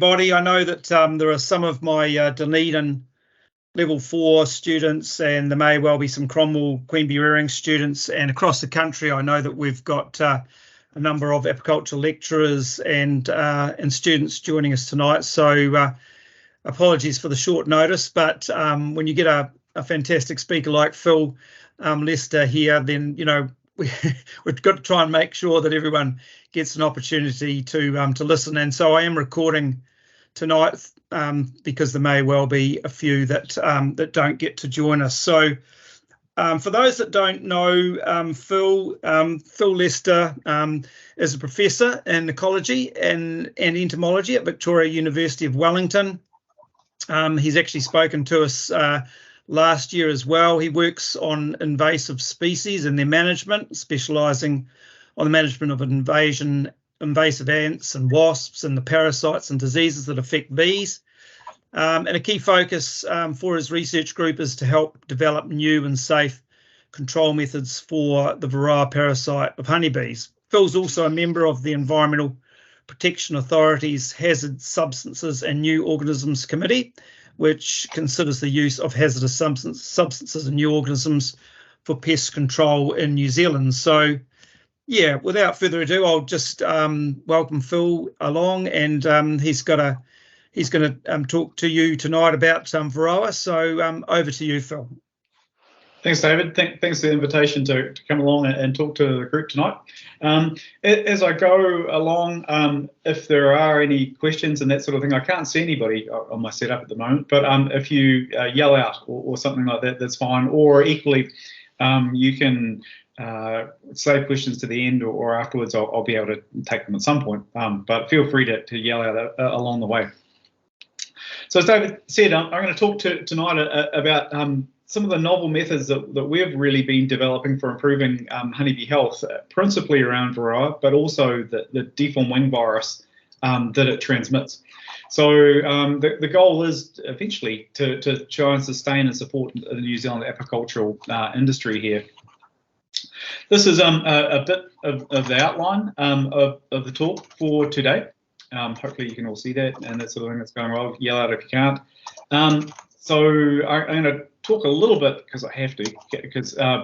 everybody. I know that there are some of my Dunedin Level 4 students, and there may well be some Cromwell Queanbeyan Rearing students, and across the country I know that we've got a number of apiculture lecturers and students joining us tonight. So apologies for the short notice, but when you get a fantastic speaker like Phil Lester here, then we've got to try and make sure that everyone gets an opportunity to listen. And so I am recording tonight because there may well be a few that don't get to join us. So for those that don't know, Phil Lester is a professor in ecology and entomology at Victoria University of Wellington. He's actually spoken to us last year as well. He works on invasive species and their management, specialising on the management of invasive ants and wasps and the parasites and diseases that affect bees. And a key focus for his research group is to help develop new and safe control methods for the varroa parasite of honeybees. Phil's also a member of the Environmental Protection Authority's Hazard Substances and New Organisms Committee, which considers the use of hazardous substances and new organisms for pest control in New Zealand. So, yeah, without further ado, I'll just welcome Phil along, and he's going to talk to you tonight about varroa. So over to you, Phil. Thanks, David. Thanks for the invitation to come along and talk to the group tonight. As I go along, if there are any questions and that sort of thing, I can't see anybody on my setup at the moment, but if you yell out or something like that, that's fine. Or equally, you can save questions to the end or afterwards. I'll be able to take them at some point, but feel free to yell out along the way. So as David said, I'm going to talk tonight about some of the novel methods that we've really been developing for improving honeybee health, principally around varroa, but also the deformed wing virus that it transmits. So the goal is eventually to try and sustain and support the New Zealand apicultural industry here. This is a bit of the outline of the talk for today. Hopefully you can all see that and that sort of thing that's going well. Yell out if you can't. So I'm going to talk a little bit, because I have to,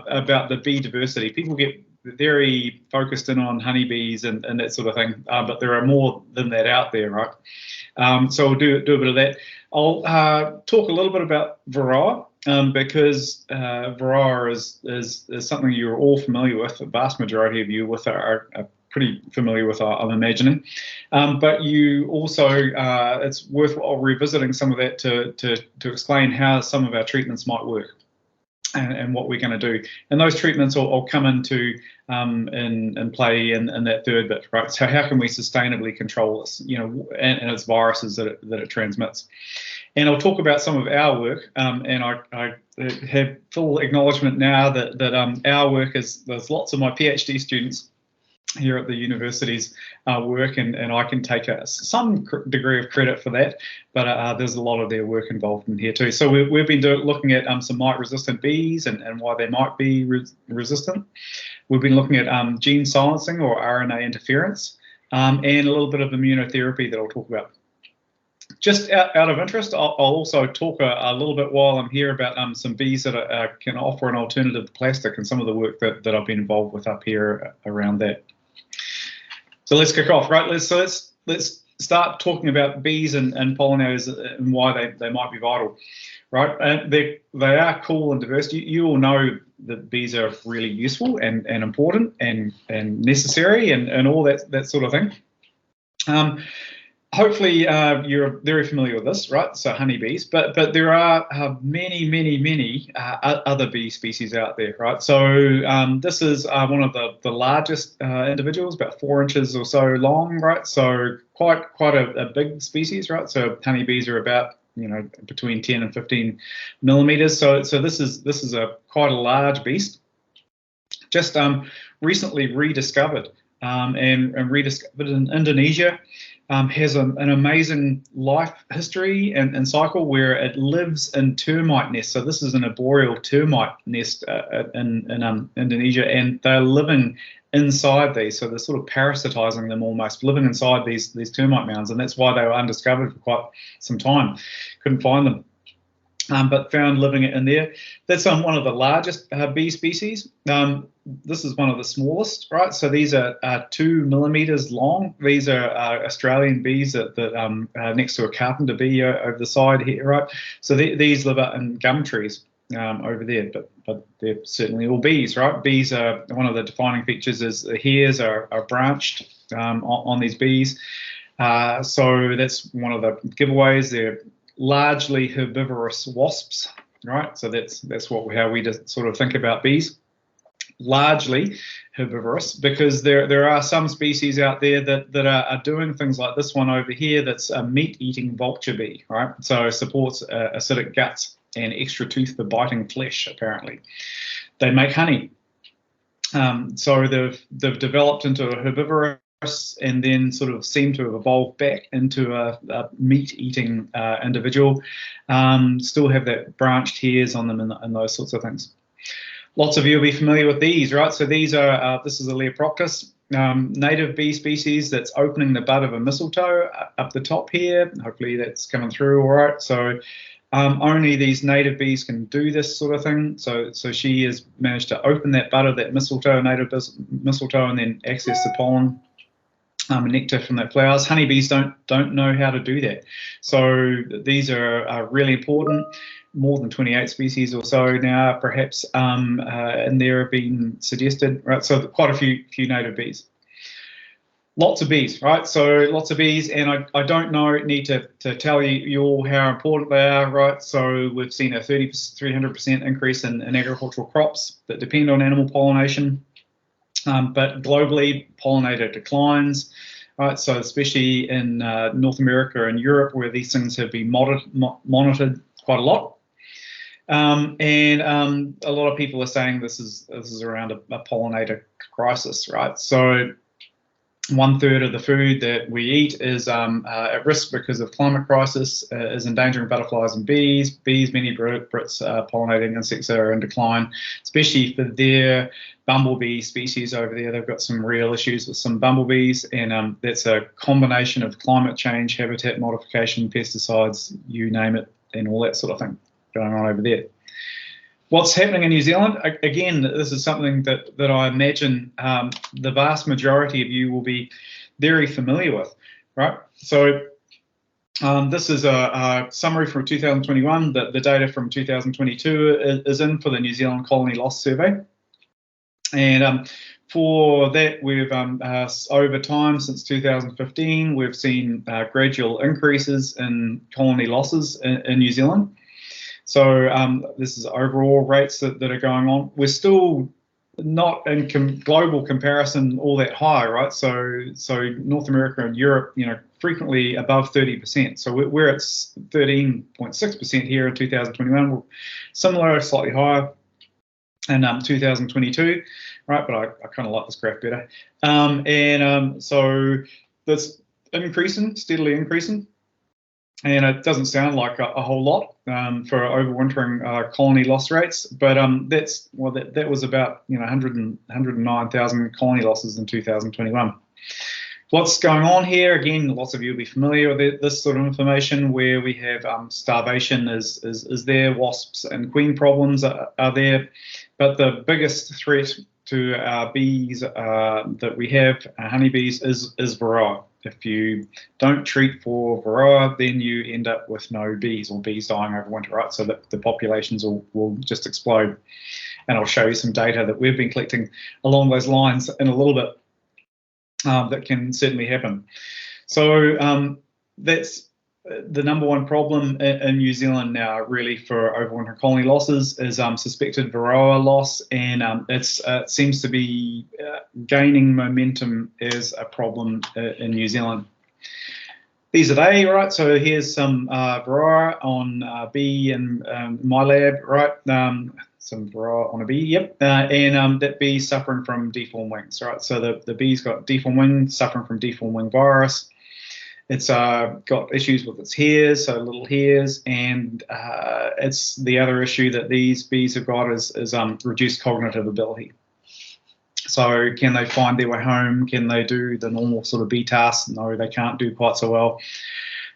about the bee diversity. People get very focused in on honeybees and that sort of thing, but there are more than that out there, right? So we'll do a bit of that. I'll talk a little bit about varroa, because varroa is something you're all familiar with. The vast majority of you are pretty familiar with, I'm imagining. But you also, it's worthwhile revisiting some of that to explain how some of our treatments might work and what we're going to do. And those treatments will come into in play in that third bit, right? So how can we sustainably control this, and its viruses that it transmits? And I'll talk about some of our work, and I have full acknowledgement now that our work there's lots of my PhD students here at the university's work, and I can take some degree of credit for that, but there's a lot of their work involved in here too. So we've been looking at some mite-resistant bees and why they might be resistant. We've been looking at gene silencing or RNA interference, and a little bit of immunotherapy that I'll talk about. Just out of interest, I'll also talk a little bit while I'm here about some bees that can offer an alternative to plastic, and some of the work that I've been involved with up here around that. So let's kick off, right? Let's start talking about bees and pollinators and why they might be vital, right? They are cool and diverse. You all know that bees are really useful and important and necessary and all that sort of thing. Hopefully you're very familiar with this, right? So honeybees, but there are many other bee species out there, right? So this is one of the largest individuals, about 4 inches or so long, right? So quite a big species, right? So honeybees are about between 10 and 15 millimeters. So this is quite a large beast, just recently rediscovered and rediscovered in Indonesia. has an amazing life history and cycle where it lives in termite nests. So this is an arboreal termite nest in Indonesia, and they're living inside these. So they're sort of parasitizing them almost, living inside these termite mounds, and that's why they were undiscovered for quite some time. Couldn't find them. But found living in there. That's one of the largest bee species. This is one of the smallest, right? So these are 2 millimeters long. These are Australian bees that next to a carpenter bee over the side here, right? So these live out in gum trees over there, but they're certainly all bees, right? Bees are one of the defining features is the hairs are branched on these bees. So that's one of the giveaways. They're largely herbivorous wasps, right? So that's how we just sort of think about bees. Largely herbivorous, because there are some species out there that are doing things like this one over here. That's a meat-eating vulture bee, right? So it supports acidic guts and extra teeth for biting flesh. Apparently, they make honey. So they've developed into a herbivorous, and then sort of seem to have evolved back into a meat-eating individual. Still have that branched hairs on them and those sorts of things. Lots of you will be familiar with these, right? So these are this is a Leoproctus native bee species that's opening the bud of a mistletoe up the top here. Hopefully that's coming through all right. So only these native bees can do this sort of thing. So she has managed to open that bud of that mistletoe, native mistletoe, and then access the pollen. Nectar from that flowers. Honeybees don't know how to do that. So these are really important. More than 28 species or so now, perhaps, and there have been suggested, right? So quite a few native bees. Lots of bees, right? So lots of bees, and I don't need to tell you all how important they are, right? So we've seen a 300% increase in agricultural crops that depend on animal pollination. But globally, pollinator declines, right? So especially in North America and Europe, where these things have been monitored quite a lot, and a lot of people are saying this is around a pollinator crisis, right? So 1/3 of the food that we eat is at risk because of climate crisis, is endangering butterflies and bees. Many Brits pollinating insects are in decline, especially for their bumblebee species over there. They've got some real issues with some bumblebees, and that's a combination of climate change, habitat modification, pesticides, you name it, and all that sort of thing going on over there. What's happening in New Zealand? Again, this is something that I imagine the vast majority of you will be very familiar with, right? So this is a summary from 2021. The data from 2022 is in for the New Zealand Colony Loss Survey. And for that, we've over time since 2015, we've seen gradual increases in colony losses in New Zealand. So this is overall rates that are going on. We're still not in global comparison all that high, right? So North America and Europe, frequently above 30%. So we're at 13.6% here in 2021. We're similar, slightly higher in 2022, right? But I kind of like this graph better. So that's increasing, steadily increasing. And it doesn't sound like a whole lot for overwintering colony loss rates, but that was about 109,000 colony losses in 2021. What's going on here? Again, lots of you will be familiar with this sort of information, where we have starvation is there, wasps and queen problems are there, but the biggest threat to our bees that we have, honeybees, is varroa. If you don't treat for varroa, then you end up with no bees, or bees dying over winter, right? So that the populations will just explode. And I'll show you some data that we've been collecting along those lines in a little bit that can certainly happen. So that's the number one problem in New Zealand now, really, for overwinter colony losses is suspected varroa loss, and it seems to be gaining momentum as a problem in New Zealand. These are they, right? So here's some varroa on a bee in my lab, right? Some varroa on a bee, yep. And that bee suffering from deformed wings, right? So the bee's got deformed wings, suffering from deformed wing virus. It's got issues with its hairs, so little hairs, and it's the other issue that these bees have got is reduced cognitive ability. So can they find their way home? Can they do the normal sort of bee tasks? No, they can't do quite so well.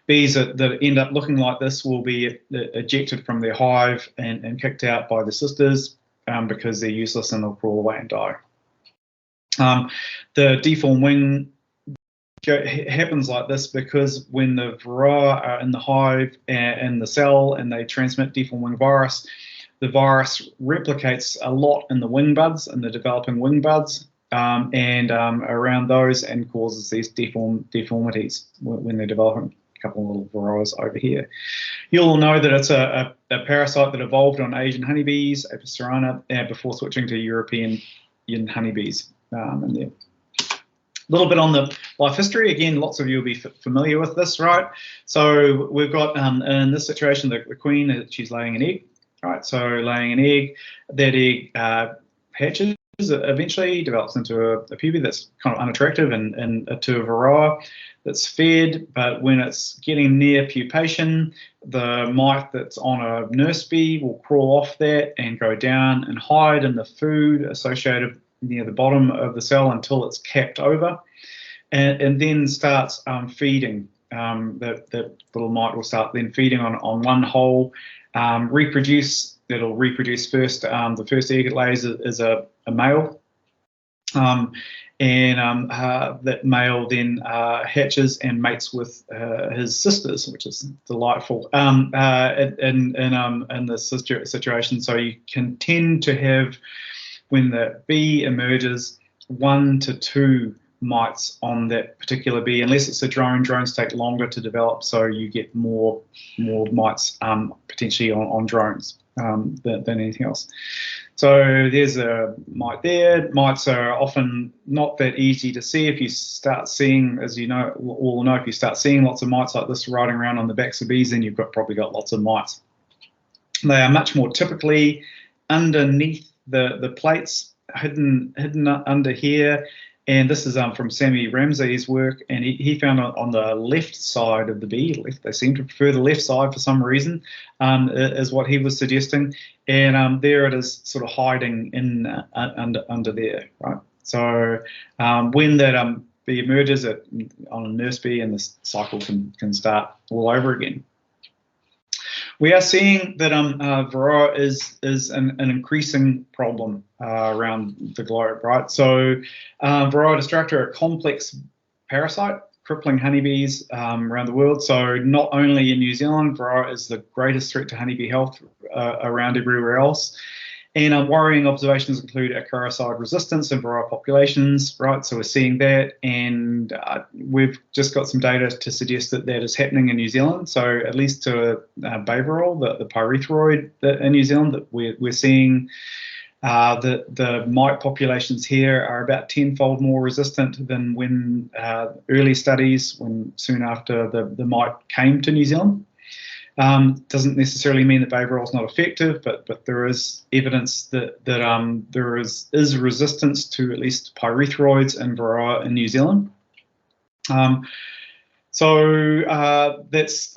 Bees that end up looking like this will be ejected from their hive and kicked out by the sisters because they're useless and they'll crawl away and die. The deformed wing happens like this because when the varroa are in the hive and the cell and they transmit deformed wing virus, the virus replicates a lot in the wing buds, in the developing wing buds, and around those, and causes these deformities when they're developing. A couple of little varroas over here. You'll know that it's a parasite that evolved on Asian honeybees, Apis cerana, before switching to European honeybees. And there. A little bit on the life history. Again, lots of you will be familiar with this, right? So we've got, in this situation, the queen, she's laying an egg, right? So laying an egg, that egg hatches, eventually develops into a pupa that's kind of unattractive and to a varroa that's fed, but when it's getting near pupation, the mite that's on a nurse bee will crawl off that and go down and hide in the food associated near the bottom of the cell until it's capped over, and then starts feeding. That little mite will start then feeding on one hole, reproduce. It'll reproduce first. The first egg it lays is a male, and that male then hatches and mates with his sisters, which is delightful in this situation. So you can tend to have, when the bee emerges, 1 to 2 mites on that particular bee, unless it's a drone. Drones take longer to develop, so you get more mites potentially on drones than anything else. So there's a mite there. Mites are often not that easy to see. If you start seeing, as you know, all know, if you start seeing lots of mites like this riding around on the backs of bees, then you've probably got lots of mites. They are much more typically underneath the plates, hidden under here. And this is from Sammy Ramsey's work, and he found on the left side of the bee, they seem to prefer the left side for some reason, is what he was suggesting. And there it is, sort of hiding in under there, right? So when that bee emerges on a nurse bee, and this cycle can start all over again. We are seeing that varroa is an increasing problem around the globe, right? So varroa destructor are a complex parasite, crippling honeybees around the world. So not only in New Zealand, varroa is the greatest threat to honeybee health around everywhere else. And worrying observations include acaricide resistance in varroa populations, right? So we're seeing that, and we've just got some data to suggest that that is happening in New Zealand. So at least to Baverol, the pyrethroid in New Zealand, that we're seeing the mite populations here are about 10-fold more resistant than when early studies, when soon after the mite came to New Zealand. Doesn't necessarily mean that Baverol is not effective, but there is evidence that there is resistance to at least pyrethroids and varroa in New Zealand. So that's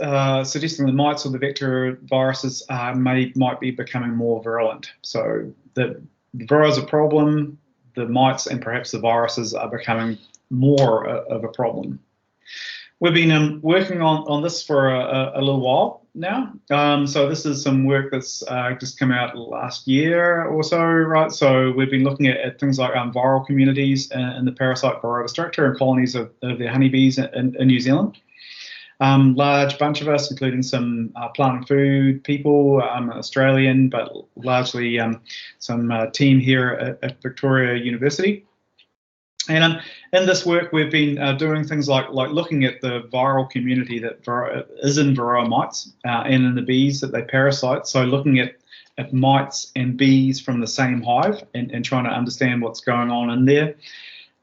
suggesting the mites or the vector viruses might be becoming more virulent. So the varroa is a problem, the mites and perhaps the viruses are becoming more of a problem. We've been working on this for a little while now. So this is some work that's just come out last year or so, right? So we've been looking at things like viral communities and the parasite varroa destructor and colonies of the honeybees in New Zealand. Large bunch of us, including some plant and food people, Australian, but largely some team here at Victoria University. And in this work, we've been doing things like looking at the viral community that is in varroa mites and in the bees that they parasite. So looking at mites and bees from the same hive and trying to understand what's going on in there.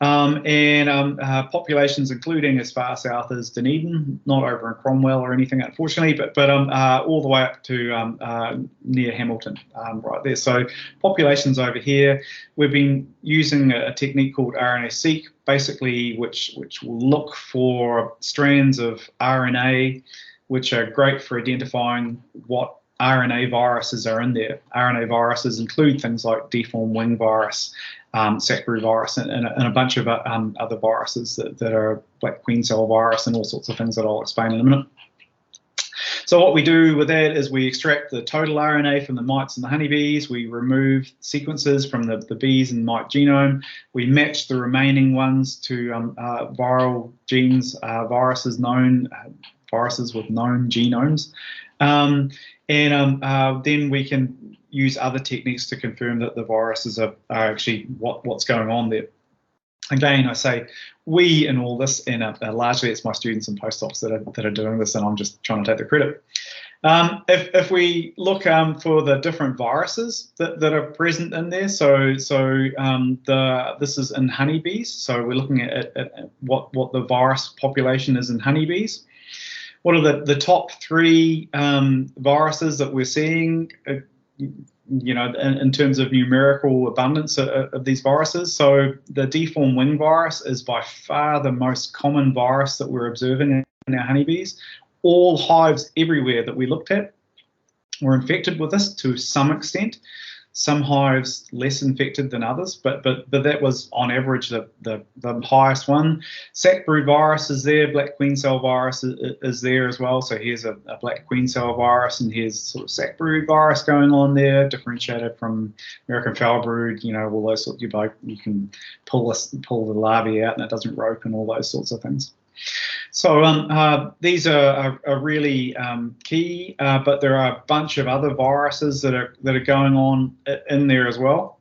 Populations including as far south as Dunedin, not over in Cromwell or anything, unfortunately, but all the way up to near Hamilton, right there. So populations over here. We've been using a technique called RNA-seq, basically, which will look for strands of RNA, which are great for identifying what RNA viruses are in there. RNA viruses include things like deformed wing virus, Sacbrood virus, and a bunch of other viruses that are black queen cell virus and all sorts of things that I'll explain in a minute. So what we do with that is we extract the total RNA from the mites and the honeybees. We remove sequences from the bees and mite genome. We match the remaining ones to viral genes, viruses with known genomes. Then we can use other techniques to confirm that the viruses are actually what's going on there. Again, I say we in all this, and largely it's my students and postdocs that are doing this, and I'm just trying to take the credit. If we look for the different viruses that are present in there, this is in honeybees, so we're looking at what the virus population is in honeybees. What are the top three viruses that we're seeing, in terms of numerical abundance of these viruses? So the deformed wing virus is by far the most common virus that we're observing in our honeybees. All hives everywhere that we looked at were infected with this to some extent. Some hives less infected than others, but that was on average the highest one. Sacbrood virus is there, black queen cell virus is there as well. So here's a black queen cell virus, and here's sort of Sacbrood virus going on there, differentiated from American foul brood. All those sorts. You can pull the larvae out and it doesn't rope and all those sorts of things. So these are really key, but there are a bunch of other viruses that are going on in there as well.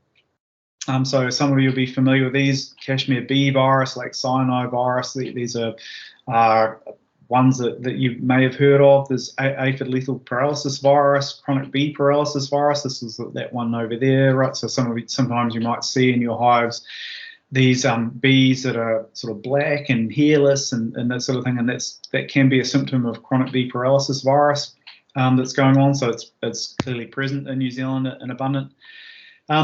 So some of you will be familiar with these: Kashmir bee virus, like cyanide virus. These are ones that you may have heard of. There's aphid lethal paralysis virus, chronic bee paralysis virus. This is that one over there, right? So sometimes you might see in your hives these bees that are sort of black and hairless and that sort of thing, and that can be a symptom of chronic bee paralysis virus that's going on. So it's clearly present in New Zealand and abundant.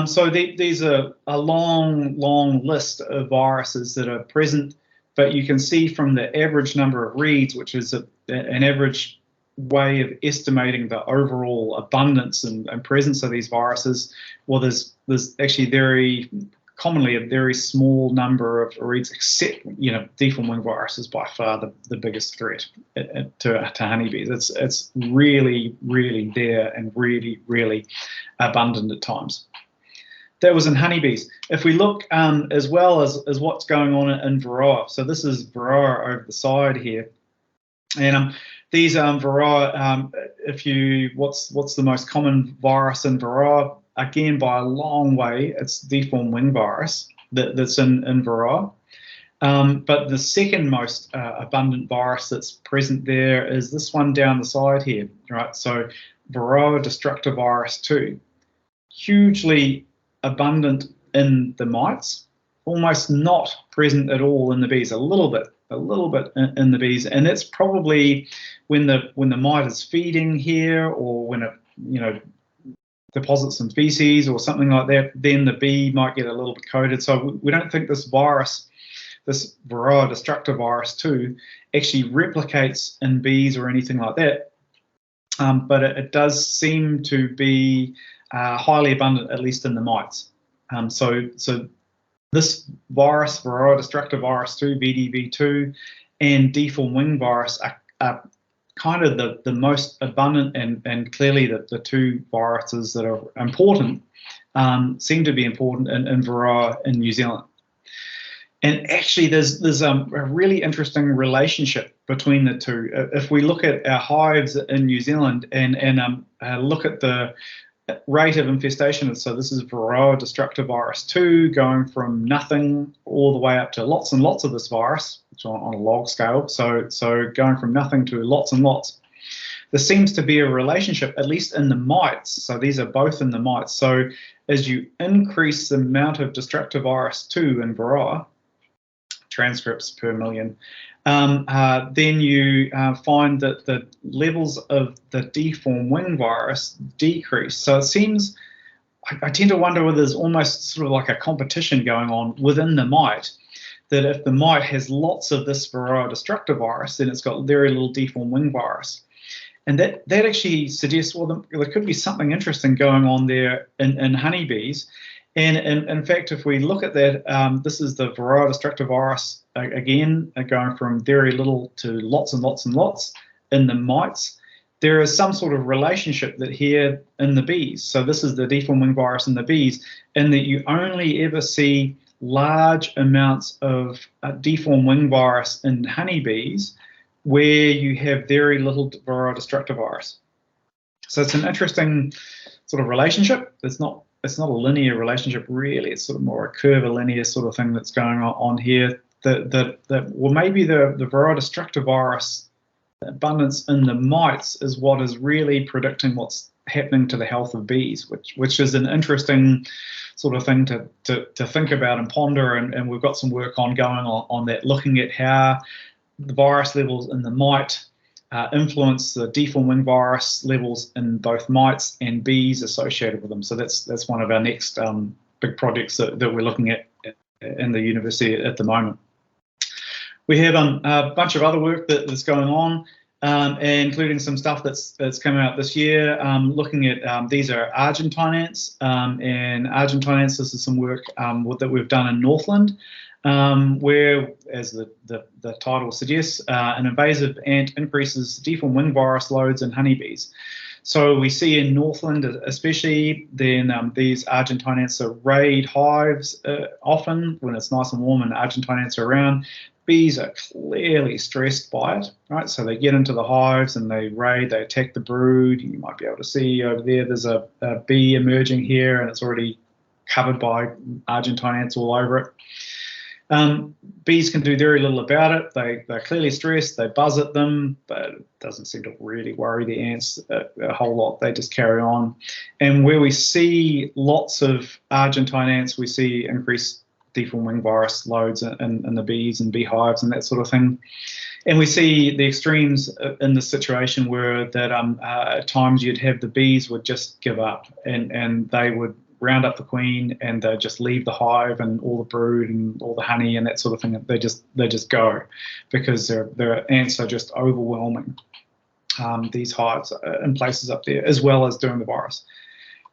So these are a long list of viruses that are present, but you can see from the average number of reads, which is an average way of estimating the overall abundance and presence of these viruses. Well, there's actually very commonly a very small number of reads, except deformed wing virus is by far the biggest threat to honeybees. It's really there and really abundant at times. That was in honeybees. If we look as well as what's going on in Varroa, so this is Varroa over the side here, and these Varroa. What's the most common virus in Varroa? Again, by a long way, it's deformed wing virus that's in Varroa. But the second most abundant virus that's present there is this one down the side here, right? So Varroa destructor virus 2, hugely abundant in the mites, almost not present at all in the bees. A little bit in the bees, and that's probably when the mite is feeding here, or when it deposits some feces or something like that, then the bee might get a little bit coated. So we don't think this virus, this Varroa destructor virus 2, actually replicates in bees or anything like that. But it does seem to be highly abundant, at least in the mites. So this virus, Varroa destructor virus 2, VDV2, and deformed wing virus are kind of the most abundant and clearly the two viruses that are important, seem to be important in Varroa in New Zealand. And actually there's a really interesting relationship between the two. If we look at our hives in New Zealand and look at the rate of infestation, so this is Varroa destructor virus 2 going from nothing all the way up to lots and lots of this virus, which on a log scale, so going from nothing to lots and lots. There seems to be a relationship, at least in the mites, so these are both in the mites. So as you increase the amount of destructor virus 2 in Varroa, transcripts per million, then you find that the levels of the deformed wing virus decrease. So it seems, I tend to wonder whether there's almost sort of like a competition going on within the mite, that if the mite has lots of this varroa destructive virus, then it's got very little deformed wing virus. And that actually suggests, well, there could be something interesting going on there in honeybees. And in fact, if we look at that, this is the varroa destructive virus, again, going from very little to lots and lots and lots in the mites. There is some sort of relationship that here in the bees. So this is the deformed wing virus in the bees, in that you only ever see large amounts of deformed wing virus in honeybees where you have very little varroa destructive virus. So it's an interesting sort of relationship. It's not a linear relationship really. It's sort of more a curvilinear sort of thing that's going on here. Well, maybe the varroa destructive virus abundance in the mites is what is really predicting what's happening to the health of bees, which is an interesting sort of thing to think about and ponder. And we've got some work going on that, looking at how the virus levels in the mite influence the deformed wing virus levels in both mites and bees associated with them. So that's one of our next big projects that we're looking at in the university at the moment. We have a bunch of other work that's going on, including some stuff that's come out this year, looking at these are Argentine ants, and Argentine ants, this is some work that we've done in Northland, where, as the title suggests, an invasive ant increases deformed wing virus loads in honeybees. So we see in Northland especially, then these Argentine ants raid hives often when it's nice and warm and Argentine ants are around. Bees are clearly stressed by it, right? So they get into the hives and they raid, they attack the brood. You might be able to see over there, there's a bee emerging here and it's already covered by Argentine ants all over it. Bees can do very little about it. They're clearly stressed, they buzz at them, but it doesn't seem to really worry the ants a whole lot. They just carry on. And where we see lots of Argentine ants, we see increased deformed wing virus loads in the bees and beehives and that sort of thing. And we see the extremes in the situation where that at times you'd have the bees would just give up and they would round up the queen and they just leave the hive and all the brood and all the honey and that sort of thing. They just go because their ants are just overwhelming these hives in places up there, as well as doing the virus.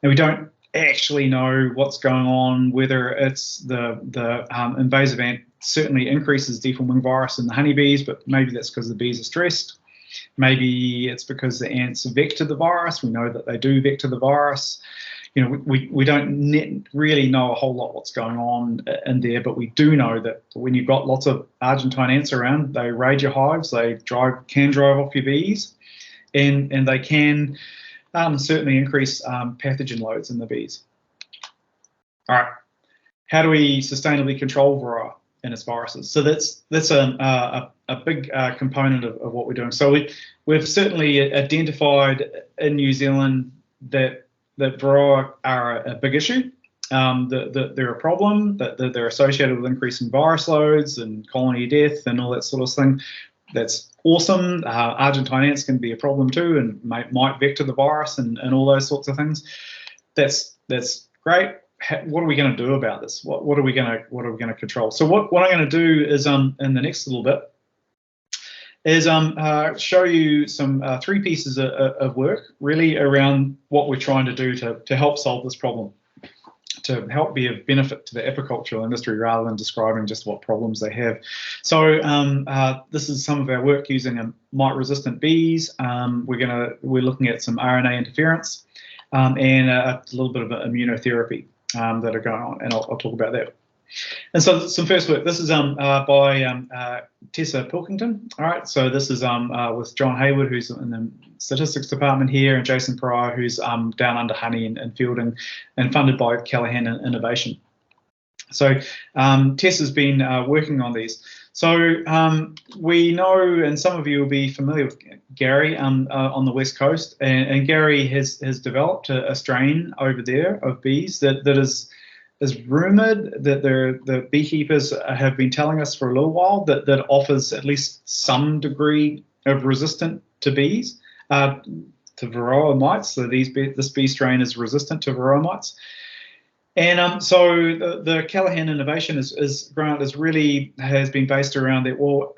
And we don't actually know what's going on, whether it's the invasive ant certainly increases deformed wing virus in the honeybees, but maybe that's because the bees are stressed. Maybe it's because the ants vector the virus. We know that they do vector the virus. You know, we don't really know a whole lot what's going on in there, but we do know that when you've got lots of Argentine ants around, they raid your hives, they can drive off your bees, and they can certainly increase pathogen loads in the bees. All right, how do we sustainably control varroa and its viruses? So that's a big component of what we're doing. So we've certainly identified in New Zealand that varroa are a big issue, that they're a problem, that they're associated with increasing virus loads and colony death and all that sort of thing. That's awesome. Argentine ants can be a problem too and might vector the virus and all those sorts of things. That's great. What are we going to do about this? What are we going to control? So what I'm going to do is in the next little bit is show you some 3 pieces of work really around what we're trying to do to help solve this problem, to help be of benefit to the apicultural industry rather than describing just what problems they have. So this is some of our work using mite-resistant bees. We're looking at some RNA interference and a little bit of immunotherapy that are going on, and I'll talk about that. And so some first work. This is by Tessa Pilkington. All right, so this is with John Hayward, who's in the statistics department here, and Jason Pryor, who's down under honey and fielding, and funded by Callaghan Innovation. So Tessa's been working on these. So we know, and some of you will be familiar with Gary on the West Coast, and Gary has developed a strain over there of bees that is is rumoured that the beekeepers have been telling us for a little while that offers at least some degree of resistant to bees, to varroa mites. So this bee strain is resistant to varroa mites. And so the Callaghan innovation grant has been based around that. Well,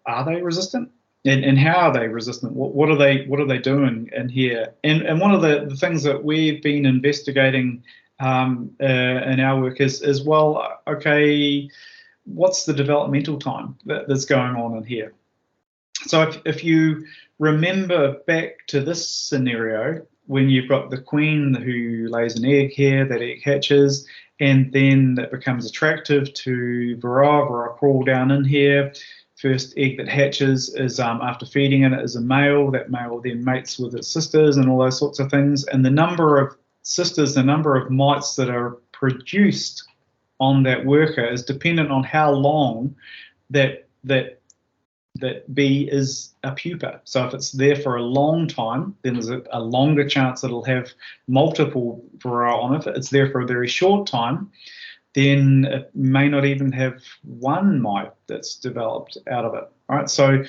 are they resistant? And how are they resistant? What are they doing in here? And one of the things that we've been investigating in our work is well, okay, what's the developmental time that's going on in here? So if you remember back to this scenario, when you've got the queen who lays an egg here, that egg hatches, and then that becomes attractive to varroa crawl down in here. First egg that hatches is after feeding in it is a male. That male then mates with its sisters and all those sorts of things. And the number of sisters, the number of mites that are produced on that worker is dependent on how long that bee is a pupa. So if it's there for a long time, then there's a longer chance it'll have multiple varroa on it. If it's there for a very short time, then it may not even have one mite that's developed out of it. Right? So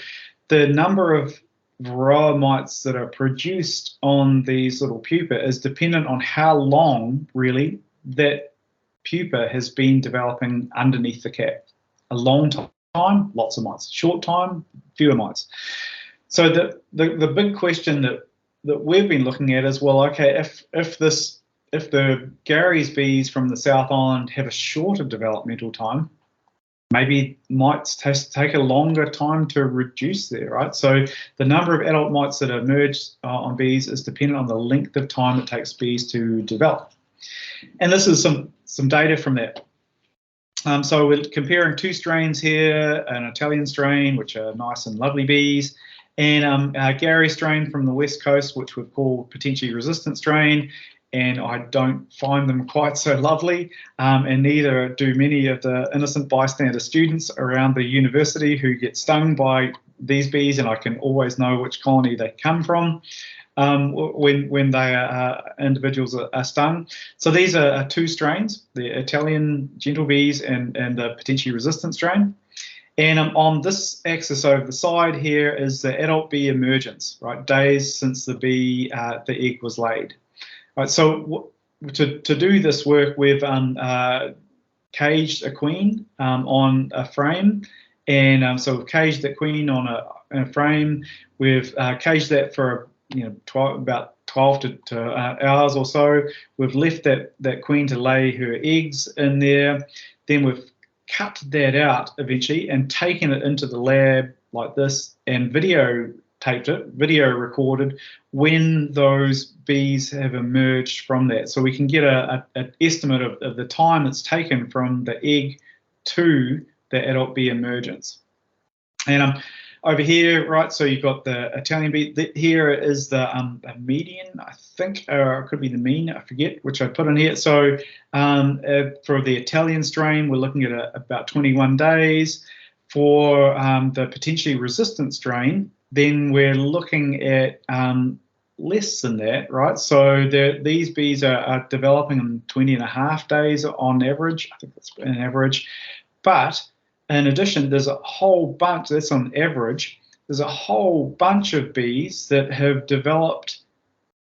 the number of varroa mites that are produced on these little pupa is dependent on how long, really, that pupa has been developing underneath the cap. A long time, lots of mites. Short time, fewer mites. So the big question that we've been looking at is, well, okay, if the Gary's bees from the South Island have a shorter developmental time, maybe mites take a longer time to reduce there, right? So the number of adult mites that emerge on bees is dependent on the length of time it takes bees to develop. And this is some data from that. So we're comparing two strains here, an Italian strain, which are nice and lovely bees, and a Gary strain from the West Coast, which we've called potentially resistant strain. And I don't find them quite so lovely, and neither do many of the innocent bystander students around the university who get stung by these bees, and I can always know which colony they come from when they are individuals are stung. So these are two strains, the Italian gentle bees and the potentially resistant strain. And on this axis over the side here is the adult bee emergence, right? Days since the egg was laid. Right, so to do this work, we've caged a queen on a frame, and so we've caged that queen on a frame. We've caged that for about 12 to hours or so. We've left that queen to lay her eggs in there. Then we've cut that out eventually and taken it into the lab like this and video recorded when those bees have emerged from that. So we can get an estimate of the time it's taken from the egg to the adult bee emergence. And over here, right, so you've got the Italian bee. Here is the median, I think, or it could be the mean, I forget, which I put in here. So for the Italian strain, we're looking at about 21 days. For the potentially resistant strain, then we're looking at less than that, right? So these bees are developing in 20 and a half days on average. I think that's an average. But in addition, there's a whole bunch, that's on average, there's a whole bunch of bees that have developed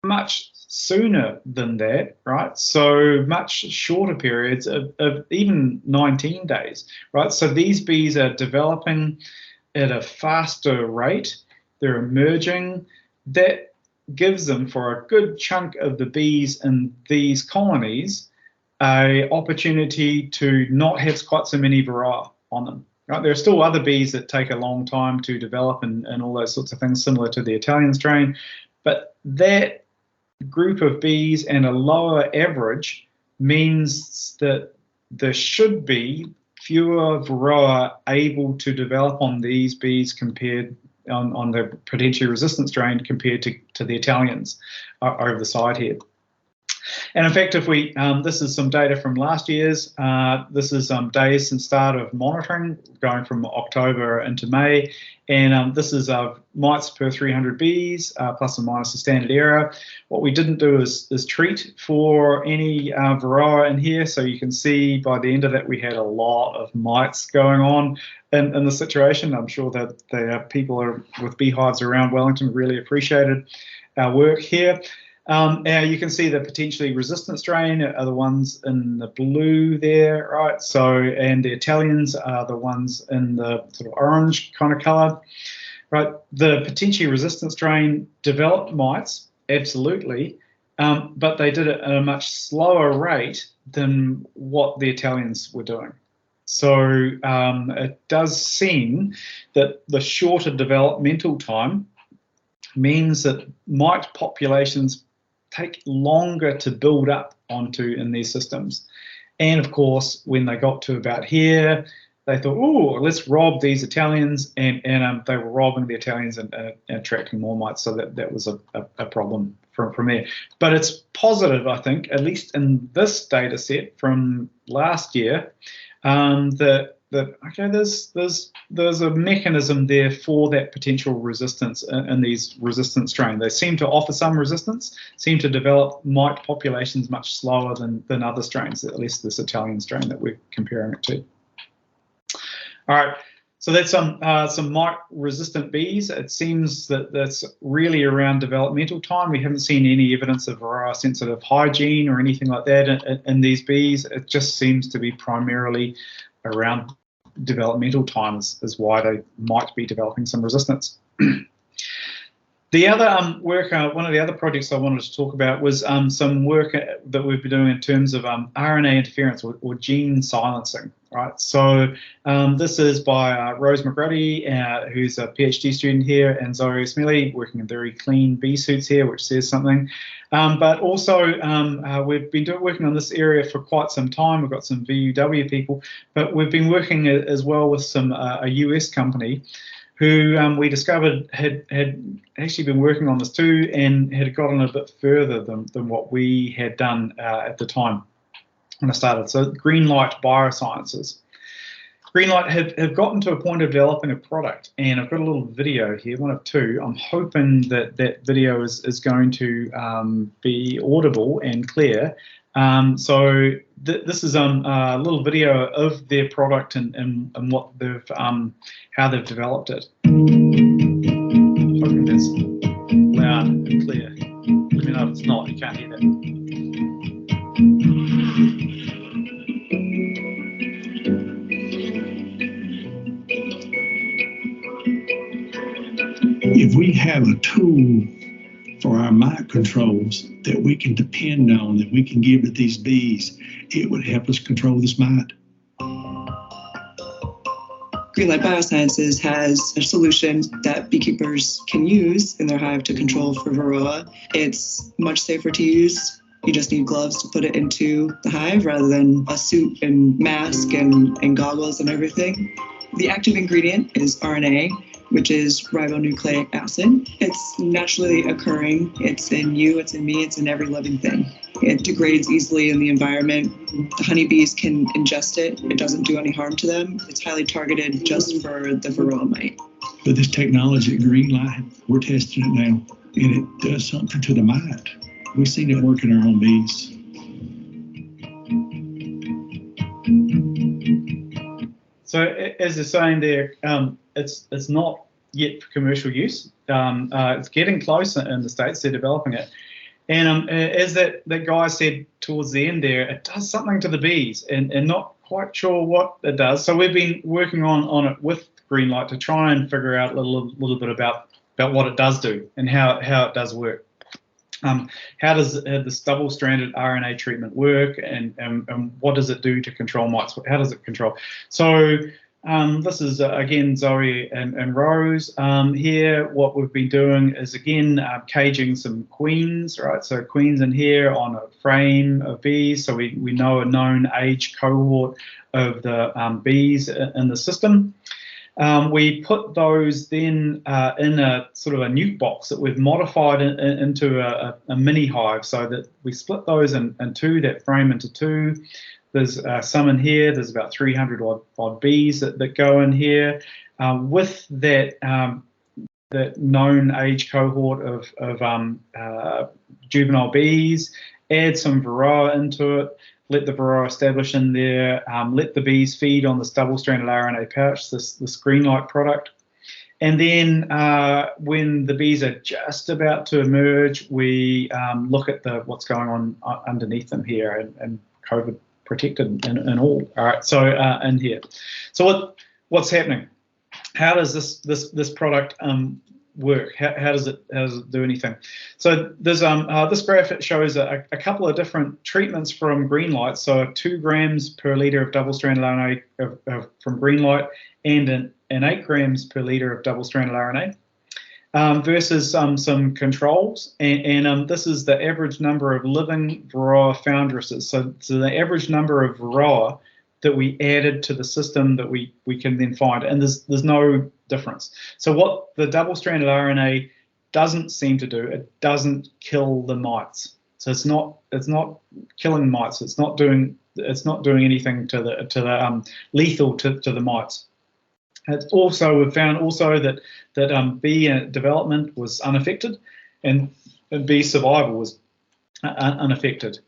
much sooner than that, right? So much shorter periods of even 19 days, right? So these bees are developing at a faster rate. They're emerging. That gives them, for a good chunk of the bees in these colonies, an opportunity to not have quite so many varroa on them. Right? There are still other bees that take a long time to develop and all those sorts of things, similar to the Italian strain. But that group of bees and a lower average means that there should be fewer varroa able to develop on these bees compared on the potentially resistant strain compared to the Italians over the side here. And in fact, if we, this is some data from last year's, this is days since start of monitoring, going from October into May. And this is mites per 300 bees, plus or minus the standard error. What we didn't do is treat for any varroa in here. So you can see by the end of that, we had a lot of mites going on in the situation. I'm sure that the people with beehives around Wellington really appreciated our work here. You can see the potentially resistant strain are the ones in the blue there, right? So, and the Italians are the ones in the sort of orange kind of color, right? The potentially resistant strain developed mites, absolutely, but they did it at a much slower rate than what the Italians were doing. So it does seem that the shorter developmental time means that mite populations take longer to build up onto in these systems. And of course, when they got to about here, they thought, oh, let's rob these Italians, and they were robbing the Italians and attracting more mites, so that was a problem from there. But it's positive, I think, at least in this data set from last year, that okay, there's a mechanism there for that potential resistance in these resistant strains. They seem to offer some resistance, seem to develop mite populations much slower than other strains, at least this Italian strain that we're comparing it to. All right, so that's some mite resistant bees. It seems that that's really around developmental time. We haven't seen any evidence of varroa sensitive hygiene or anything like that in these bees. It just seems to be primarily around developmental time is why they might be developing some resistance. The other work, one of the other projects I wanted to talk about was some work that we've been doing in terms of RNA interference or gene silencing, right? So this is by Rose McGruddy, who's a PhD student here, and Zoe Smiley, working in very clean bee suits here, which says something. But also, we've been working on this area for quite some time. We've got some VUW people, but we've been working as well with some a US company who we discovered had actually been working on this too and had gotten a bit further than what we had done at the time when I started. So Greenlight Biosciences. Greenlight have gotten to a point of developing a product, and I've got a little video here, one of two. I'm hoping that video is going to be audible and clear. So this is a little video of their product and what they've how they've developed it. I'm hoping that's loud and clear. Let me know if it's not. You can't hear that. If we have a tool for our mite controls that we can depend on, that we can give to these bees, it would help us control this mite. Greenlight Biosciences has a solution that beekeepers can use in their hive to control for varroa. It's much safer to use. You just need gloves to put it into the hive rather than a suit and mask and goggles and everything. The active ingredient is RNA, which is ribonucleic acid. It's naturally occurring. It's in you, it's in me, it's in every living thing. It degrades easily in the environment. The honeybees can ingest it. It doesn't do any harm to them. It's highly targeted just for the varroa mite. But this technology at Greenlight, we're testing it now, and it does something to the mite. We've seen it work in our own bees. So as they're saying there, it's not yet for commercial use. It's getting close in the States. They're developing it. And as that guy said towards the end there, it does something to the bees and not quite sure what it does. So we've been working on it with Greenlight to try and figure out a little bit about what it does do and how it does work. How does this double-stranded RNA treatment work, and what does it do to control mites? How does it control? So this is, again, Zoe and Rose. Here, what we've been doing is, again, caging some queens, right? So queens in here on a frame of bees, so we know a known age cohort of the bees in the system. We put those then in a sort of a nuke box that we've modified into a mini hive, so that we split those in two, that frame into two. There's some in here. There's about 300 odd bees that go in here. With that that known age cohort of juvenile bees, add some varroa into it, let the varroa establish in there, let the bees feed on this double-stranded RNA pouch, this green light product. And then when the bees are just about to emerge, we look at what's going on underneath them here, and COVID protected and all. All right, so in here. So what's happening? How does this product work? How does it do anything? So there's this graph, it shows a couple of different treatments from green light. So 2 grams per liter of double-stranded RNA from green light, and an 8 grams per liter of double-stranded RNA, versus some controls. And this is the average number of living varroa foundresses. So the average number of varroa that we added to the system that we can then find, and there's no difference. So what the double-stranded RNA doesn't seem to do, it doesn't kill the mites. So it's not killing mites. It's not doing anything to the lethal to the mites. It's also, we've found also that bee development was unaffected, and bee survival was unaffected.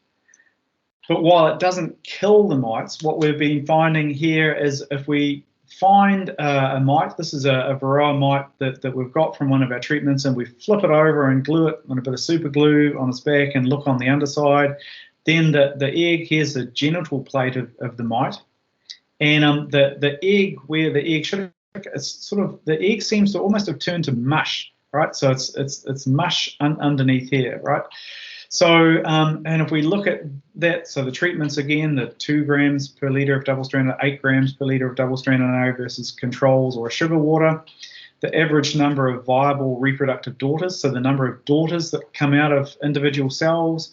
But while it doesn't kill the mites, what we've been finding here is, if we find a mite, this is a varroa mite that we've got from one of our treatments, and we flip it over and glue it on a bit of super glue on its back and look on the underside, then the egg, here's the genital plate of the mite, and the egg, where the egg should, it's sort of, the egg seems to almost have turned to mush, right? So it's mush underneath here, right? So, and if we look at that, so the treatments again, the 2 grams per liter of double-stranded, 8 grams per liter of double-stranded RNA versus controls or sugar water, the average number of viable reproductive daughters, so the number of daughters that come out of individual cells,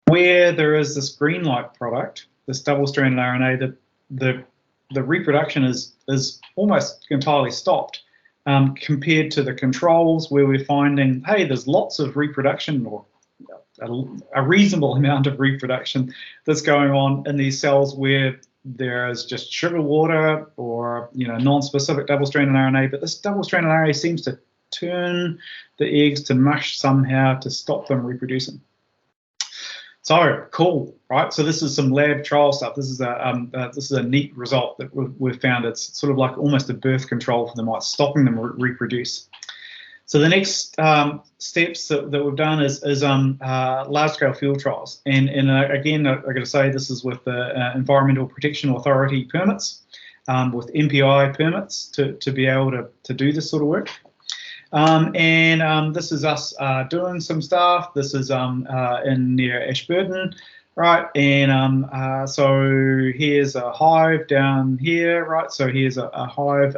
where there is this green light product, this double-stranded RNA, the reproduction is almost entirely stopped, compared to the controls, where we're finding, hey, there's lots of reproduction, or a reasonable amount of reproduction that's going on in these cells, where there is just sugar water or non-specific double-stranded RNA, but this double-stranded RNA seems to turn the eggs to mush somehow to stop them reproducing. So cool, right? So this is some lab trial stuff. This is a neat result that we've found. It's sort of like almost a birth control for the mites, stopping them reproduce. So the next steps that we've done is large-scale field trials, and again, I've got to say, this is with the Environmental Protection Authority permits, with MPI permits to be able to do this sort of work. And this is us doing some stuff. This is in near Ashburton, right? And so here's a hive down here, right? So here's a hive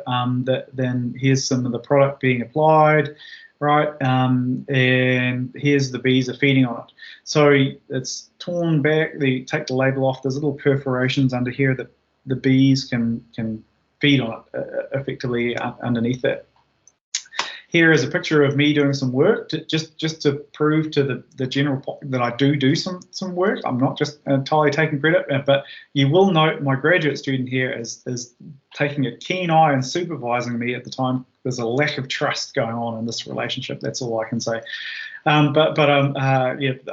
then here's some of the product being applied, right? And here's the bees are feeding on it. So it's torn back. They take the label off. There's little perforations under here that the bees can feed on it effectively underneath that. Here is a picture of me doing some work just to prove to the general public that I do some work. I'm not just entirely taking credit, but you will note my graduate student here is taking a keen eye and supervising me at the time. There's a lack of trust going on in this relationship. That's all I can say. Yeah,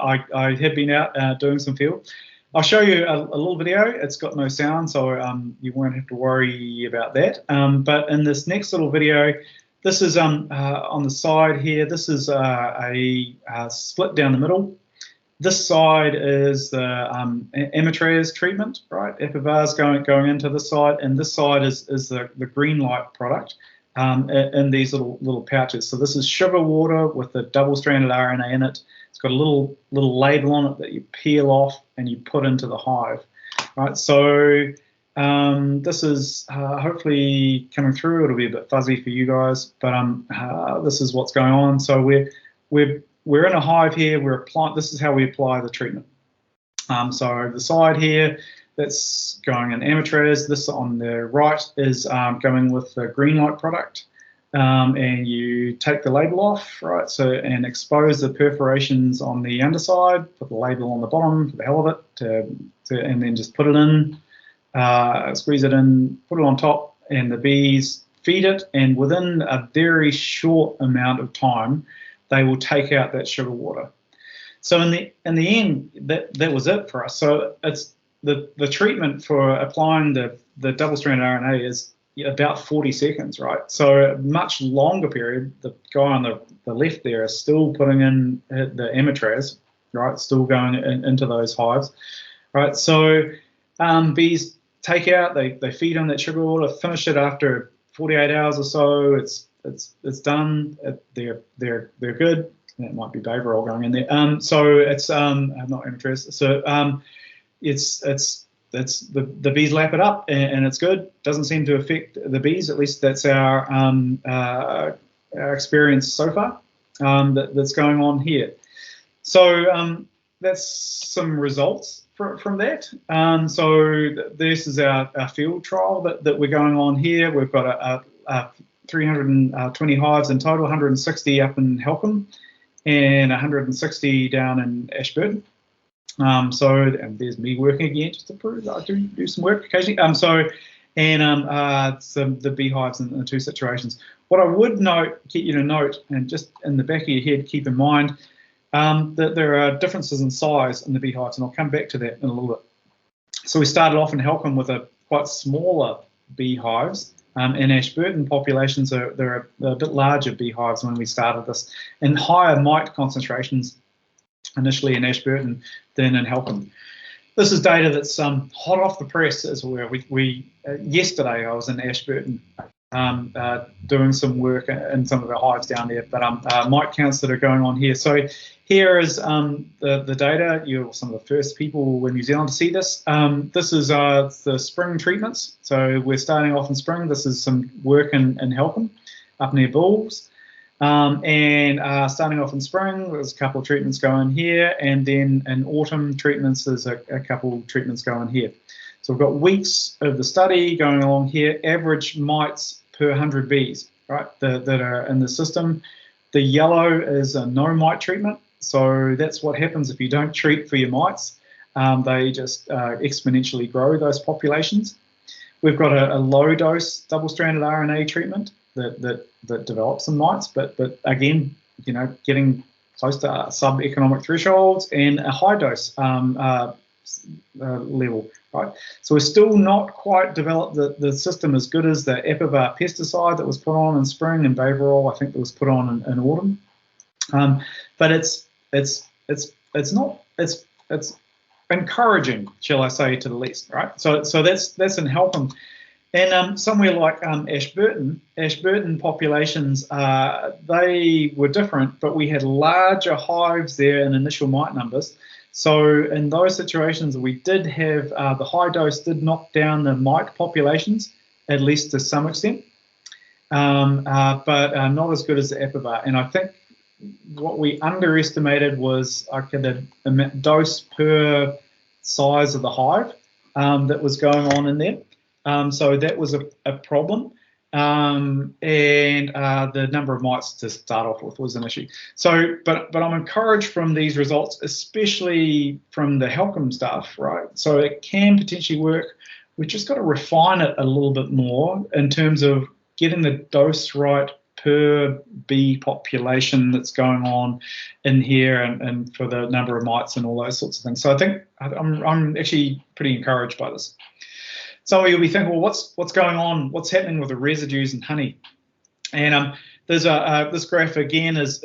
I have been out doing some field. I'll show you a little video. It's got no sound, so you won't have to worry about that. But in this next little video, this is on the side here. This is a split down the middle. This side is the Amitraz treatment, right? Epivars going into this side, and this side is the green light product in these little pouches. So this is sugar water with the double-stranded RNA in it. It's got a little label on it that you peel off and you put into the hive, right? So this is hopefully coming through. It'll be a bit fuzzy for you guys, but this is what's going on. So we're in a hive here. We're applying. This is how we apply the treatment. So the side here, That's going in amatraz. This on the right is going with the green light product. And you take the label off, right? So, and expose the perforations on the underside, put the label on the bottom for the hell of it, and then just put it in, squeeze it in, put it on top, and the bees feed it, and within a very short amount of time, they will take out that sugar water. So in the end, that was it for us. So it's the treatment for applying the double-stranded RNA is about 40 seconds, right? So a much longer period. The guy on the left there is still putting in the amatraz, right? Still going into those hives, right? So bees take out, they feed on that sugar water, finish it after 48 hours or so. It's done. They're good. That might be Baverol going in there. So it's not amatraz. So it's the bees lap it up and it's good. Doesn't seem to affect the bees. At least that's our experience so far. That's going on here. So that's some results from that. So this is our field trial that we're going on here. We've got a 320 hives in total, 160 up in Helcombe and 160 down in Ashburton. And there's me working again just to prove that I do some work occasionally. The beehives in the two situations. What I would get you to note, and just in the back of your head, keep in mind that there are differences in size in the beehives, and I'll come back to that in a little bit. So we started off in Helcombe with a quite smaller beehives. In Ashburton populations, there are a bit larger beehives when we started this, and higher mite concentrations initially in Ashburton than in Helcombe. This is data that's hot off the press as well. Yesterday I was in Ashburton doing some work in some of our hives down there, but mite counts that are going on here. So here is the data. You're some of the first people in New Zealand to see this. This is the spring treatments. So we're starting off in spring. This is some work in Helcombe up near Bulls. Starting off in spring, there's a couple of treatments going here, and then in autumn treatments, there's a couple of treatments going here. So we've got weeks of the study going along here, average mites per 100 bees, right, that are in the system. The yellow is a no mite treatment, so that's what happens if you don't treat for your mites. They just exponentially grow those populations. We've got a low dose double-stranded RNA treatment that develops some mites, but again, getting close to sub-economic thresholds, and a high dose level, right? So we're still not quite developed the system as good as the Epivar pesticide that was put on in spring, and Baverol I think that was put on in autumn. But it's encouraging, shall I say, to the least, right? So that's in Helcombe. And somewhere like Ashburton populations, they were different, but we had larger hives there in initial mite numbers. So in those situations, we did have the high dose did knock down the mite populations, at least to some extent, but not as good as the Epivar. And I think what we underestimated was the dose per size of the hive that was going on in there. So that was a problem, and the number of mites to start off with was an issue. So, but I'm encouraged from these results, especially from the Helcombe stuff, right? So it can potentially work. We've just got to refine it a little bit more in terms of getting the dose right per bee population that's going on in here, and for the number of mites and all those sorts of things. So I think I'm actually pretty encouraged by this. So you'll be thinking, well, what's going on? What's happening with the residues in honey? And there's this graph again is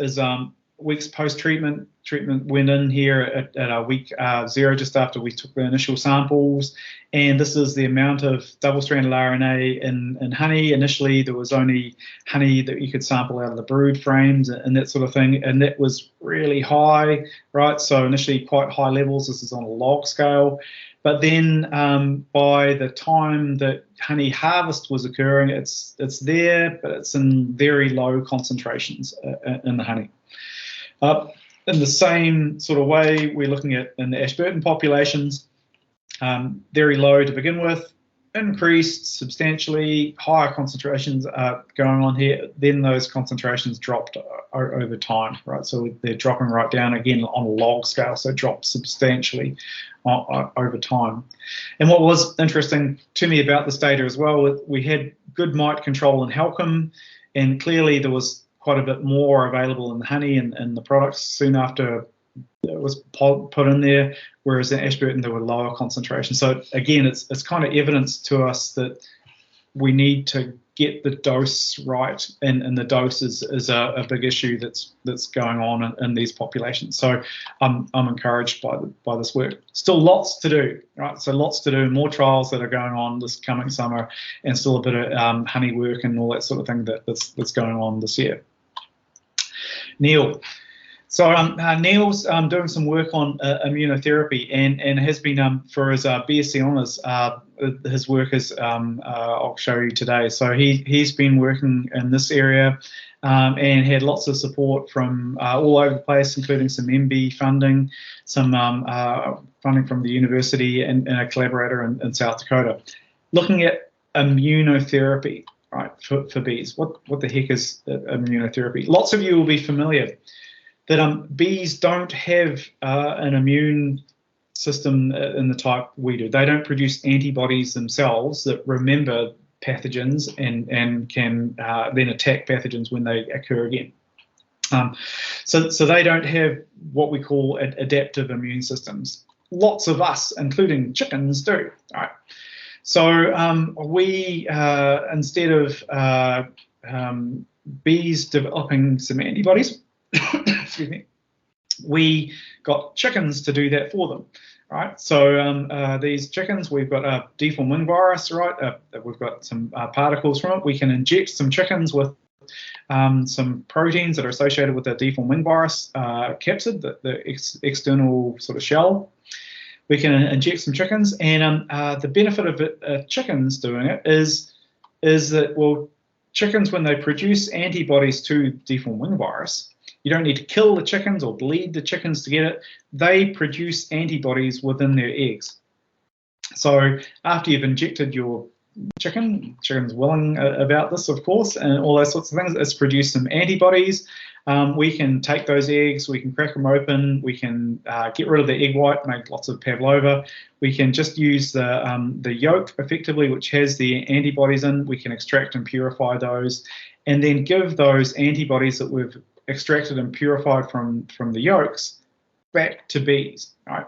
weeks post treatment. Treatment went in here at week 0, just after we took the initial samples, and this is the amount of double-stranded RNA in honey. Initially, there was only honey that you could sample out of the brood frames and that sort of thing, and that was really high, right? So initially, quite high levels. This is on a log scale. But then by the time that honey harvest was occurring, it's there, but it's in very low concentrations in the honey. In the same sort of way, we're looking at in the Ashburton populations, very low to begin with, increased substantially, higher concentrations going on here, then those concentrations dropped over time, right? So they're dropping right down again on a log scale, so dropped substantially over time. And what was interesting to me about this data as well, we had good mite control in Halcombe, and clearly there was quite a bit more available in the honey and the products soon after it was put in there, whereas in Ashburton there were lower concentrations. So again, it's kind of evidence to us that we need to get the dose right, and the dose is a big issue that's going on in these populations. So I'm encouraged by this work. Still lots to do, right? So lots to do, more trials that are going on this coming summer, and still a bit of honey work and all that sort of thing that's going on this year. Neil. So Neil's doing some work on immunotherapy, and has been for his BSc honours. His work is I'll show you today. So he's been working in this area, and had lots of support from all over the place, including some MB funding, some funding from the university, and a collaborator in South Dakota, looking at immunotherapy, right, for bees. What the heck is immunotherapy? Lots of you will be familiar that bees don't have an immune system in the type we do. They don't produce antibodies themselves that remember pathogens and can then attack pathogens when they occur again. So they don't have what we call adaptive immune systems. Lots of us, including chickens, do. All right. So we, instead of bees developing some antibodies, excuse me, we got chickens to do that for them, right? So these chickens, we've got a deformed wing virus, right? We've got some particles from it. We can inject some chickens with some proteins that are associated with the deformed wing virus capsid, the external sort of shell. We can inject some chickens, and the benefit of chickens doing it is that, well, chickens, when they produce antibodies to deformed wing virus, you don't need to kill the chickens or bleed the chickens to get it. They produce antibodies within their eggs. So after you've injected your chicken's willing about this, of course, and all those sorts of things, it's produced some antibodies. We can take those eggs, we can crack them open, we can get rid of the egg white, make lots of pavlova. We can just use the yolk effectively, which has the antibodies in. We can extract and purify those, and then give those antibodies that we've extracted and purified from the yolks back to bees. Right?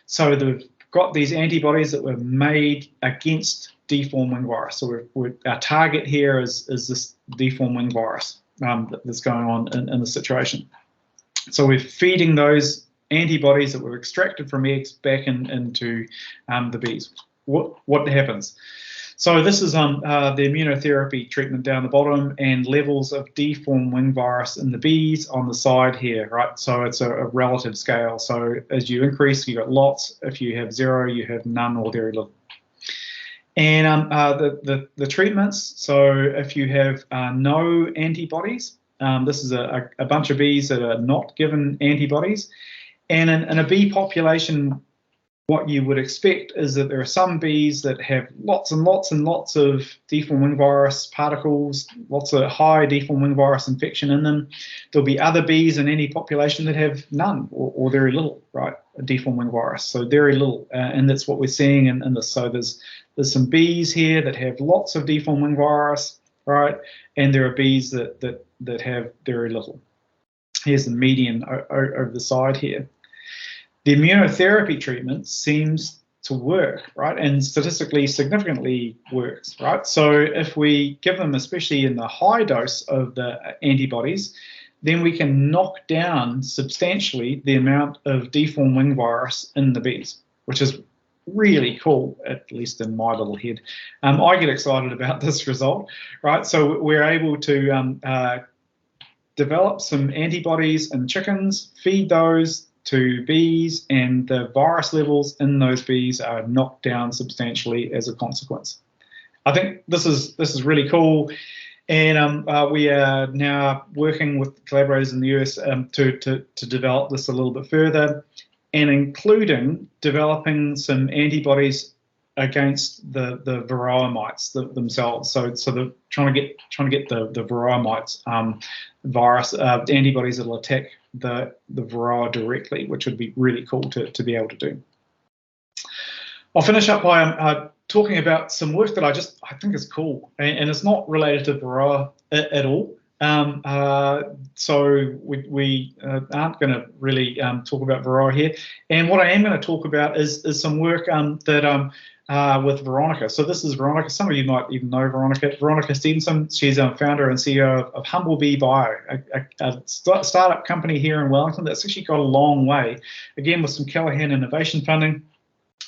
So they've got these antibodies that were made against deformed wing virus. So our target here is this deformed wing virus that's going on in the situation. So we're feeding those antibodies that were extracted from eggs back into the bees. What happens? So this is the immunotherapy treatment down the bottom, and levels of deformed wing virus in the bees on the side here, right? So it's a relative scale. So as you increase, you've got lots. If you have zero, you have none or very little. And the treatments, so if you have no antibodies, this is a bunch of bees that are not given antibodies. And in a bee population, what you would expect is that there are some bees that have lots and lots and lots of deformed wing virus particles, lots of high deformed wing virus infection in them. There'll be other bees in any population that have none or very little, right, a deformed wing virus, so very little, and that's what we're seeing in this. So there's some bees here that have lots of deformed wing virus, right, and there are bees that have very little. Here's the median over the side here. The immunotherapy treatment seems to work, right, and statistically significantly works, right? So if we give them, especially in the high dose of the antibodies, then we can knock down substantially the amount of deformed wing virus in the bees, which is really cool, at least in my little head. I get excited about this result, right? So we're able to develop some antibodies in chickens, feed those to bees, and the virus levels in those bees are knocked down substantially as a consequence. I think this is really cool, and we are now working with collaborators in the US to develop this a little bit further. and including developing some antibodies against the varroa mites themselves. So they're trying to get the varroa mites virus antibodies that'll attack the varroa directly, which would be really cool to be able to do. I'll finish up by talking about some work that I think is cool, and it's not related to varroa at all. So we aren't going to really talk about varroa here. And what I am going to talk about is some work that with Veronica. So this is Veronica. Some of you might even know Veronica. Veronica Stevenson. She's founder and CEO of Humblebee Bio, a startup company here in Wellington that's actually got a long way. Again, with some Callaghan Innovation funding,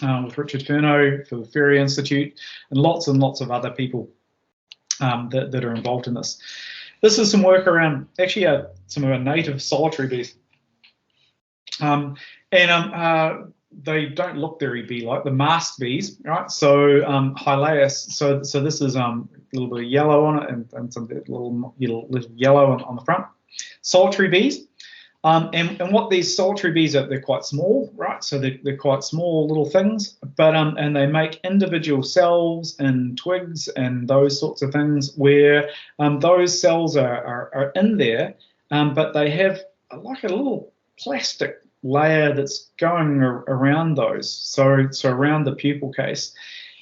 with Richard Furneaux for the Ferry Institute, and lots of other people that are involved in this. This is some work around actually some of our native solitary bees. They don't look very bee-like, the masked bees, right? So Hylaeus, so this is a little bit of yellow on it and some little yellow on the front. Solitary bees. And what these solitary bees are, they're quite small, right? So they're quite small little things, but and they make individual cells and twigs and those sorts of things where those cells are in there, but they have like a little plastic layer that's going around those, so around the pupal case.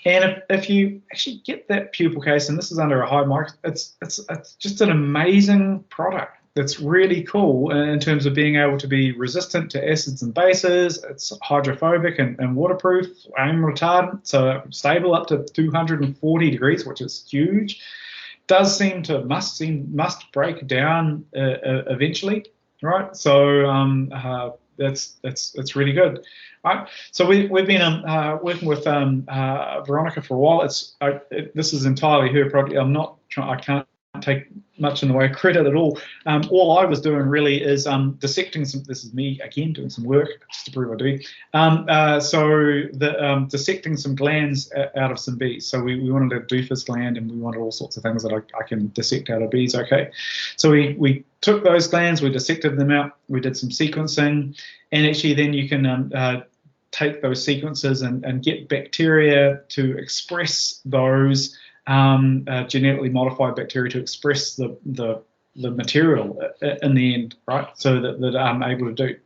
And if you actually get that pupal case, and this is under a high microscope, it's just an amazing product. That's really cool in terms of being able to be resistant to acids and bases. It's hydrophobic and waterproof, flame retardant, so stable up to 240 degrees, which is huge. Must break down eventually, right? So that's really good. Right. So we've been working with Veronica for a while. This is entirely her project. I can't take much in the way of credit at all. All I was doing really is dissecting some. This is me again doing some work just to prove I do. Dissecting some glands out of some bees. So we wanted a doofus gland, and we wanted all sorts of things that I can dissect out of bees. Okay, so we took those glands, we dissected them out, we did some sequencing, and actually then you can take those sequences and get bacteria to express those. Genetically modified bacteria to express the material in the end, right? So that I'm able to do.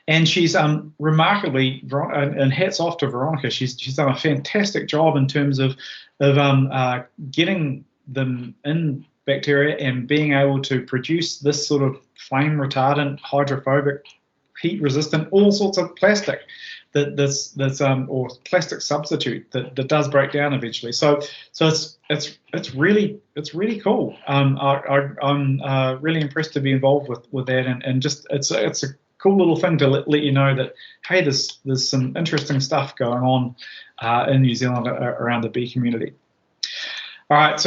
And she's remarkably, and hats off to Veronica. She's done a fantastic job in terms of getting them in bacteria and being able to produce this sort of flame retardant, hydrophobic, heat resistant, all sorts of plastic. Or plastic substitute that does break down eventually. So it's really cool. I'm really impressed to be involved with that, and just it's a cool little thing to let you know that, hey, there's some interesting stuff going on in New Zealand around the bee community. All right,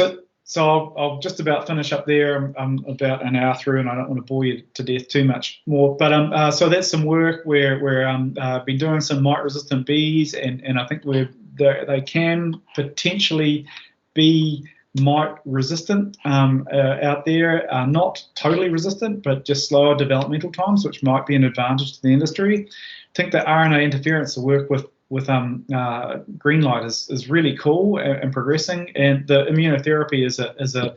so I'll just about finish up there. I'm about an hour through, and I don't want to bore you to death too much more. But so that's some work where been doing some mite-resistant bees, and I think they can potentially be mite-resistant out there. Not totally resistant, but just slower developmental times, which might be an advantage to the industry. I think that RNA interference, the work with Greenlight is really cool and progressing, and the immunotherapy is a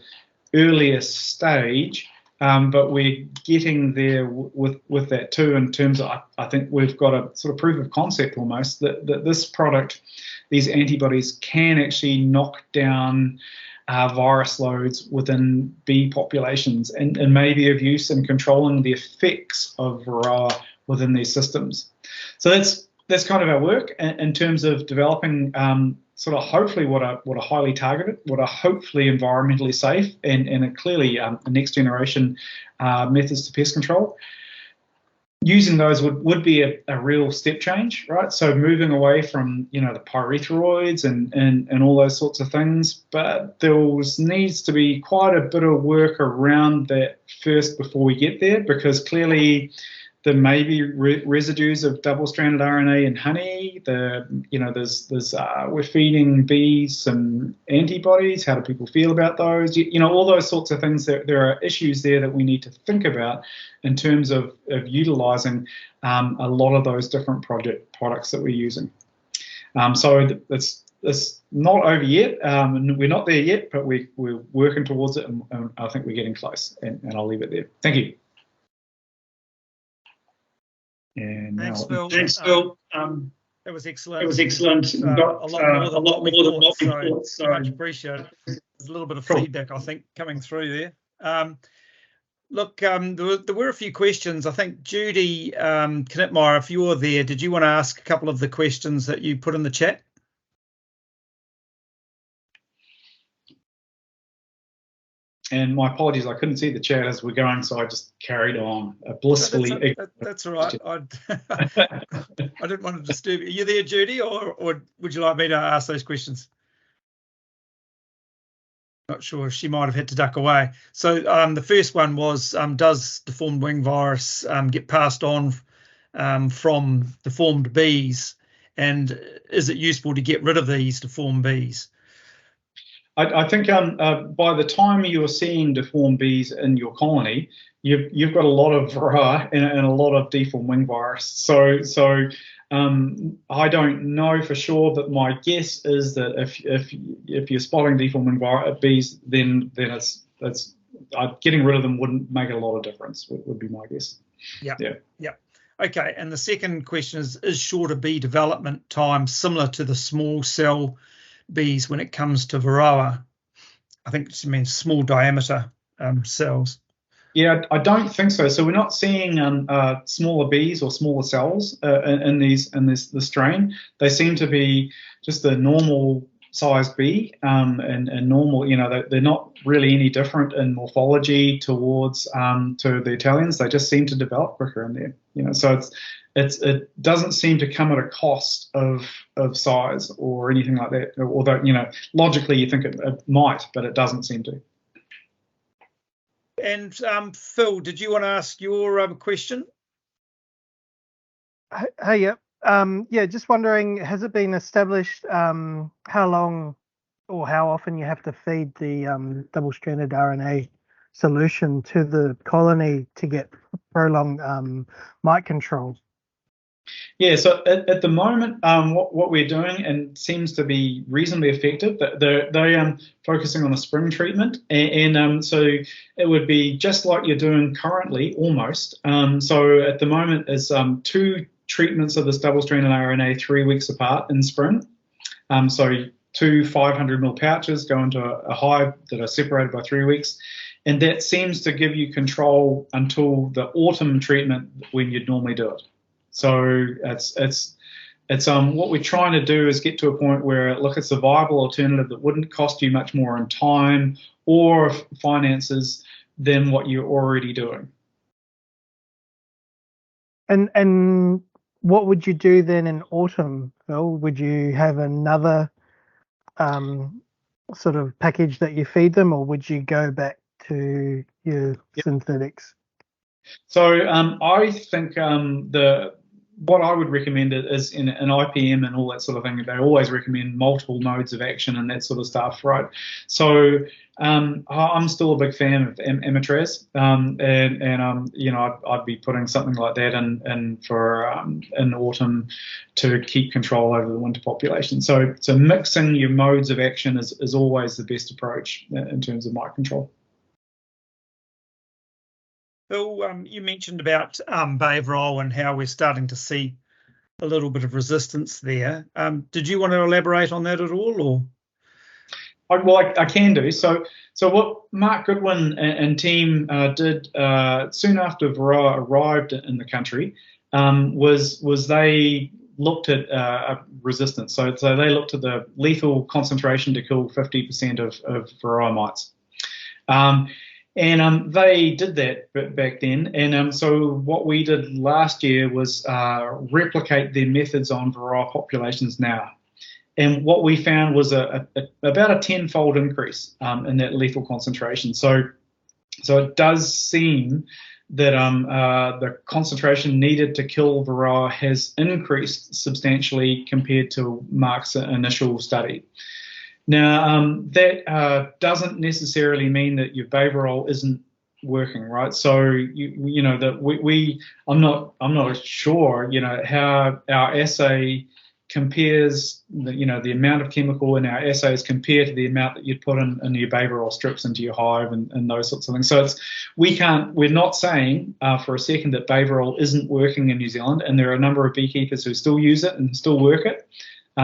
earlier stage, but we're getting there with that too, in terms of I think we've got a sort of proof of concept almost that this product, these antibodies, can actually knock down virus loads within bee populations and may be of use in controlling the effects of varroa within these systems. So that's kind of our work in terms of developing sort of hopefully what are highly targeted, what are hopefully environmentally safe, and clearly next generation methods to pest control. Using those would be a real step change, right? So moving away from the pyrethroids and all those sorts of things, but there needs to be quite a bit of work around that first before we get there, because clearly there may be residues of double-stranded RNA in honey. We're feeding bees some antibodies. How do people feel about those? All those sorts of things. There are issues there that we need to think about in terms of utilising a lot of those different products that we're using. So it's not over yet, and we're not there yet, but we're working towards it, and I think we're getting close. And I'll leave it there. Thank you. And Thanks, now, Phil. That was excellent. It was excellent. A lot more than what we thought. So Much appreciated. There's a little bit of feedback, I think, coming through there. Look, there were a few questions. I think Judy Knitmeyer, if you're there, did you want to ask a couple of the questions that you put in the chat? and my apologies, I couldn't see the chat as we're going, so I just carried on blissfully. That's all right. I didn't want to disturb you. Are you there, Judy, or would you like me to ask those questions? Not sure. She might have had to duck away. So the first one was, does deformed wing virus get passed on from deformed bees, and is it useful to get rid of these deformed bees? I think by the time you're seeing deformed bees in your colony, you've got a lot of varroa and a lot of deformed wing virus. So I don't know for sure, but my guess is that if you're spotting deformed wing bees, then it's getting rid of them wouldn't make a lot of difference. Would be my guess. Yeah. Okay, and the second question is shorter bee development time similar to the small cell bees when it comes to varroa? I think it means small diameter cells. Yeah, I don't think so. So we're not seeing smaller bees or smaller cells in this strain. They seem to be just a normal sized bee and normal. They're not really any different in morphology towards to the Italians. They just seem to develop quicker in there. So it doesn't seem to come at a cost of size or anything like that. Although logically you think it might, but it doesn't seem to. And Phil, did you want to ask your question? Hey, yeah, just wondering, has it been established how long or how often you have to feed the double-stranded RNA solution to the colony to get prolonged mite control? Yeah, so at the moment, what we're doing, and seems to be reasonably effective, they're focusing on a spring treatment, and so it would be just like you're doing currently, almost. So at the moment, it's 2 treatments of this double-stranded RNA 3 weeks apart in spring. So 2 500 ml pouches go into a hive that are separated by 3 weeks, and that seems to give you control until the autumn treatment when you'd normally do it. So it's what we're trying to do is get to a point where, it's a viable alternative that wouldn't cost you much more in time or finances than what you're already doing. And what would you do then in autumn, Phil? Would you have another sort of package that you feed them, or would you go back to your synthetics? So I think what I would recommend is in an IPM and all that sort of thing. They always recommend multiple modes of action and that sort of stuff, right? So I'm still a big fan of Amatraz, and I'd be putting something like that in autumn to keep control over the winter population. So mixing your modes of action is always the best approach in terms of mite control. Phil, you mentioned about Bay of Roll and how we're starting to see a little bit of resistance there. Did you want to elaborate on that at all, or? I can do. So what Mark Goodwin and team did soon after Varroa arrived in the country was they looked at resistance. So they looked at the lethal concentration to kill 50% of Varroa mites. And they did that back then. And so what we did last year was replicate their methods on Varroa populations now. And what we found was about a 10-fold increase in that lethal concentration. So it does seem the concentration needed to kill Varroa has increased substantially compared to Mark's initial study. Now, that doesn't necessarily mean that your Baverol isn't working, right? So you know that I'm not sure, you know, how our assay compares, the amount of chemical in our assays compared to the amount that you'd put in your Baverol strips into your hive and those sorts of things. So we're not saying for a second that Baverol isn't working in New Zealand, and there are a number of beekeepers who still use it and still work it,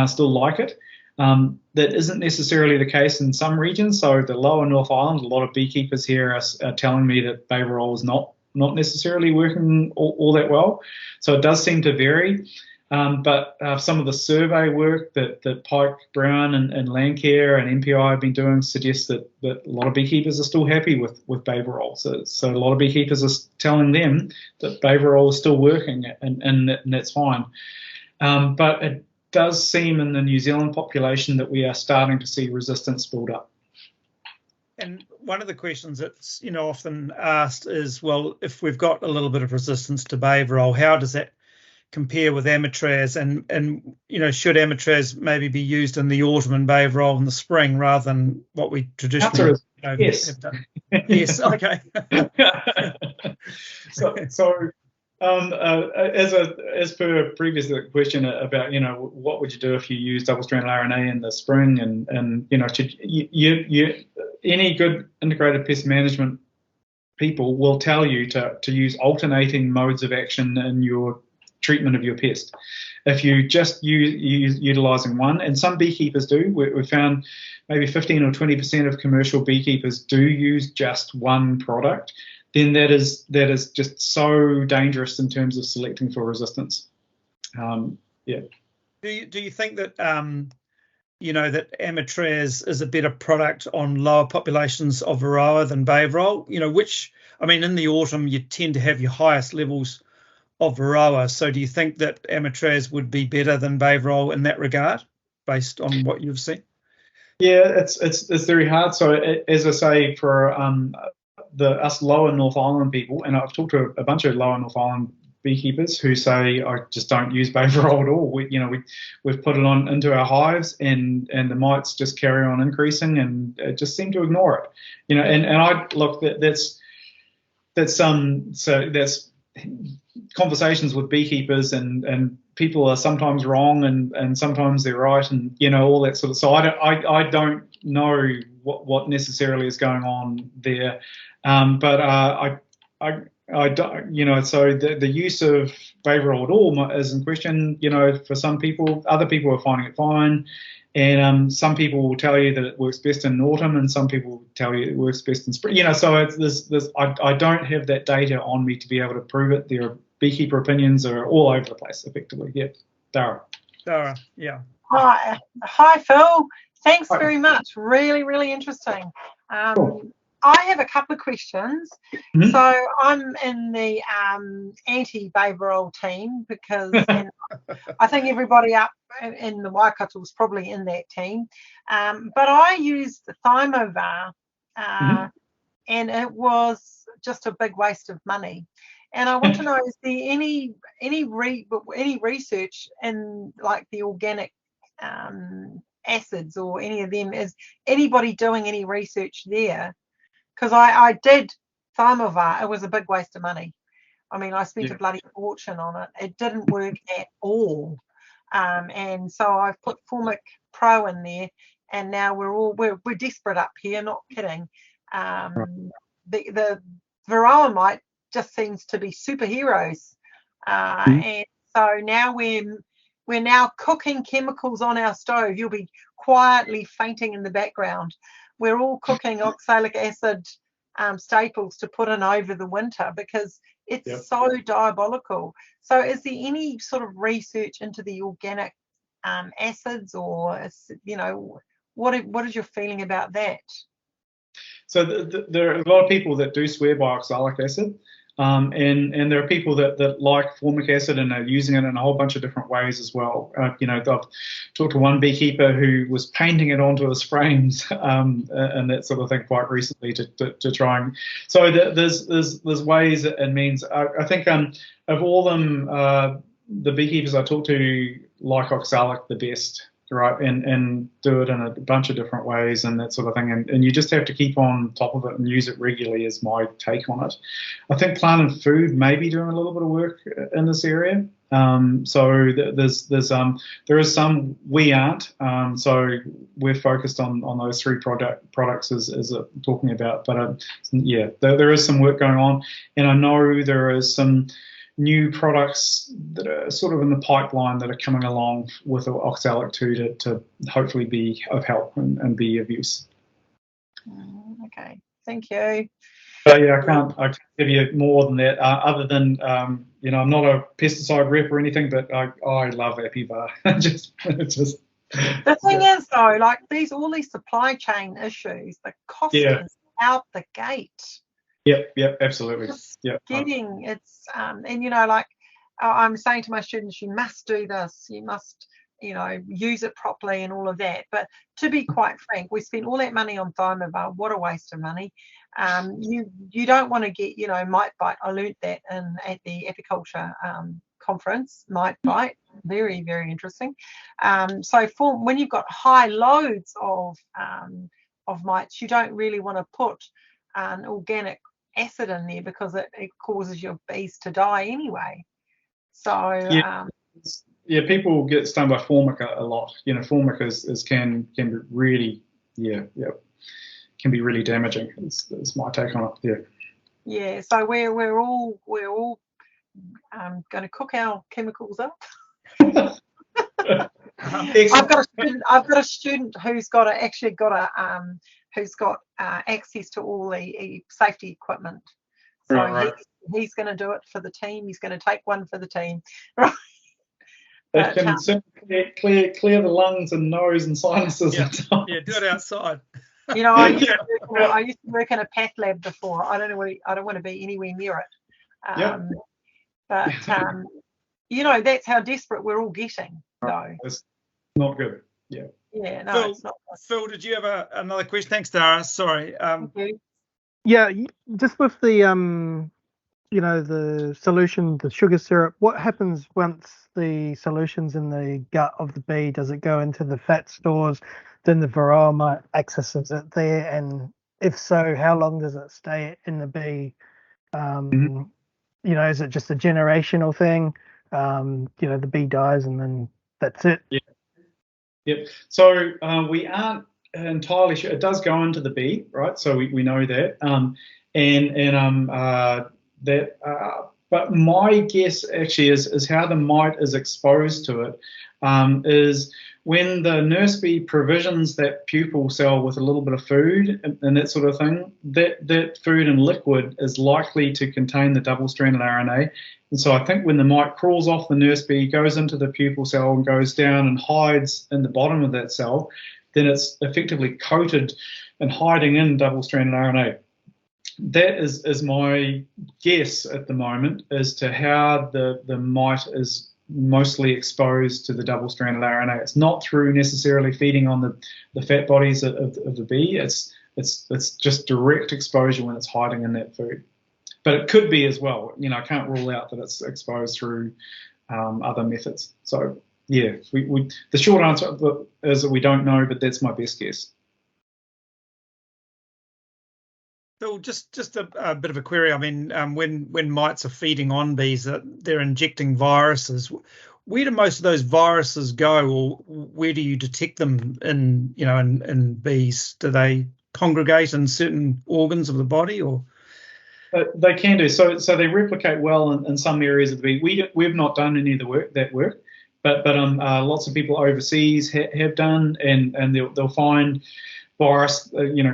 still like it. That isn't necessarily the case in some regions. So the lower North Island, a lot of beekeepers here are telling me that Baverol is not necessarily working all that well. So it does seem to vary. But some of the survey work that Pike, Brown and Landcare and MPI have been doing suggests that a lot of beekeepers are still happy with Baverol. So a lot of beekeepers are telling them that Baverol is still working and that's fine. But it does seem in the New Zealand population that we are starting to see resistance build up. And one of the questions that's often asked is, well, if we've got a little bit of resistance to Baverol, how does that compare with Amitraz, and should Amitraz maybe be used in the autumn and Baverol in the spring rather than what we traditionally yes. have done? Yes, okay. As per previous question about what would you do if you use double-stranded RNA in the spring, and should you any good integrated pest management people will tell you to use alternating modes of action in your treatment of your pest. If you just utilizing one, and some beekeepers do, we found maybe 15 or 20% of commercial beekeepers do use just one product, then that is just so dangerous in terms of selecting for resistance. Yeah. Do you think that that Amitraz is a better product on lower populations of Varroa than Baverol? In the autumn you tend to have your highest levels of Varroa. So do you think that Amitraz would be better than Baverol in that regard, based on what you've seen? Yeah, it's very hard. So as I say, for us lower North Island people, and I've talked to a bunch of lower North Island beekeepers who say, I just don't use Baverol at all. We've put it on into our hives, and the mites just carry on increasing, and just seem to ignore it. And I look, that's conversations with beekeepers, and people are sometimes wrong and sometimes they're right, and all that sort of. So I don't know what necessarily is going on there, but I don't, so the use of Baverol at all is in question. For some people, other people are finding it fine. And some people will tell you that it works best in autumn, and some people will tell you it works best in spring. So I don't have that data on me to be able to prove it. There are beekeeper opinions are all over the place, effectively. Yeah, Dara, yeah. Hi, Phil. Thanks very much. Really, really interesting. Cool. I have a couple of questions. Mm-hmm. So I'm in the anti-Baverol team because I think everybody up in the Waikato is probably in that team. But I used the Thymovar, and it was just a big waste of money. And I want to know, is there any research in like the organic acids or any of them? Is anybody doing any research there? Because I did Thymovar. It was a big waste of money. I spent a bloody fortune on it. It didn't work at all. And so I've put Formic Pro in there, and now we're desperate up here, not kidding. The Varroa mite just seems to be superheroes. And so now we're now cooking chemicals on our stove. You'll be quietly fainting in the background. We're all cooking oxalic acid staples to put in over the winter because it's so diabolical. So is there any sort of research into the organic acids, or what is your feeling about that? So there are a lot of people that do swear by oxalic acid. And there are people that like formic acid and are using it in a whole bunch of different ways as well. I've talked to one beekeeper who was painting it onto his frames and that sort of thing quite recently to try and. So there's ways and means. I think of all them, the beekeepers I talk to like oxalic the best. Right, and do it in a bunch of different ways and that sort of thing, and you just have to keep on top of it and use it regularly is my take on it. I think Plant and Food may be doing a little bit of work in this area. So there is some, we aren't. So we're focused on those three products as talking about. But yeah, there is some work going on, and I know there is some new products that are sort of in the pipeline that are coming along with oxalic too to hopefully be of help and be of use. Okay, thank you. But yeah, I can't give you more than that, other than I'm not a pesticide rep or anything, but I love Apivar. It's just the thing is though, like all these supply chain issues, the costings out the gate. Yep, absolutely. Yep. Getting it's and like I'm saying to my students, you must do this, you must use it properly and all of that. But to be quite frank, we spent all that money on Thiamovar. What a waste of money. You don't want to get mite bite. I learnt that at the apiculture conference. Mite bite, very, very interesting. So when you've got high loads of mites, you don't really want to put an organic acid in there because it causes your bees to die anyway. So people get stung by formic a lot. Formic can be really can be really damaging. It's my take on it. Yeah. So we're all going to cook our chemicals up. I've got a student who's got access to all the safety equipment. So right. He's going to do it for the team. He's going to take one for the team. Right. It can clear the lungs and nose and sinuses. Yeah, do it outside. I used to work in a path lab before. I don't want to be anywhere near it. But that's how desperate we're all getting. Right. It's not good. Yeah. Yeah, no, Phil, it's not. Phil, did you have another question? Thanks, Dara. Sorry. Yeah, just with the the solution, the sugar syrup, what happens once the solution's in the gut of the bee? Does it go into the fat stores? Then the varroa mite accesses it there, and if so, how long does it stay in the bee? Is it just a generational thing? The bee dies and then that's it. Yep. So we aren't entirely sure. It does go into the bee, right? So we know that. But my guess actually is how the mite is exposed to it is when the nurse bee provisions that pupil cell with a little bit of food and that sort of thing, that food and liquid is likely to contain the double-stranded RNA. And so I think when the mite crawls off the nurse bee, goes into the pupil cell and goes down and hides in the bottom of that cell, then it's effectively coated and hiding in double-stranded RNA. That is my guess at the moment as to how the mite is mostly exposed to the double-stranded RNA. It's not through necessarily feeding on the fat bodies of the bee. It's just direct exposure when it's hiding in that food. But it could be as well. I can't rule out that it's exposed through other methods. So yeah, the short answer is that we don't know, but that's my best guess. So just a bit of a query. I mean, when mites are feeding on bees, they're injecting viruses. Where do most of those viruses go, or where do you detect them in bees? Do they congregate in certain organs of the body, or? They can do. So they replicate well in some areas of the bee. We've not done any of that work, but lots of people overseas have done, and they'll find virus,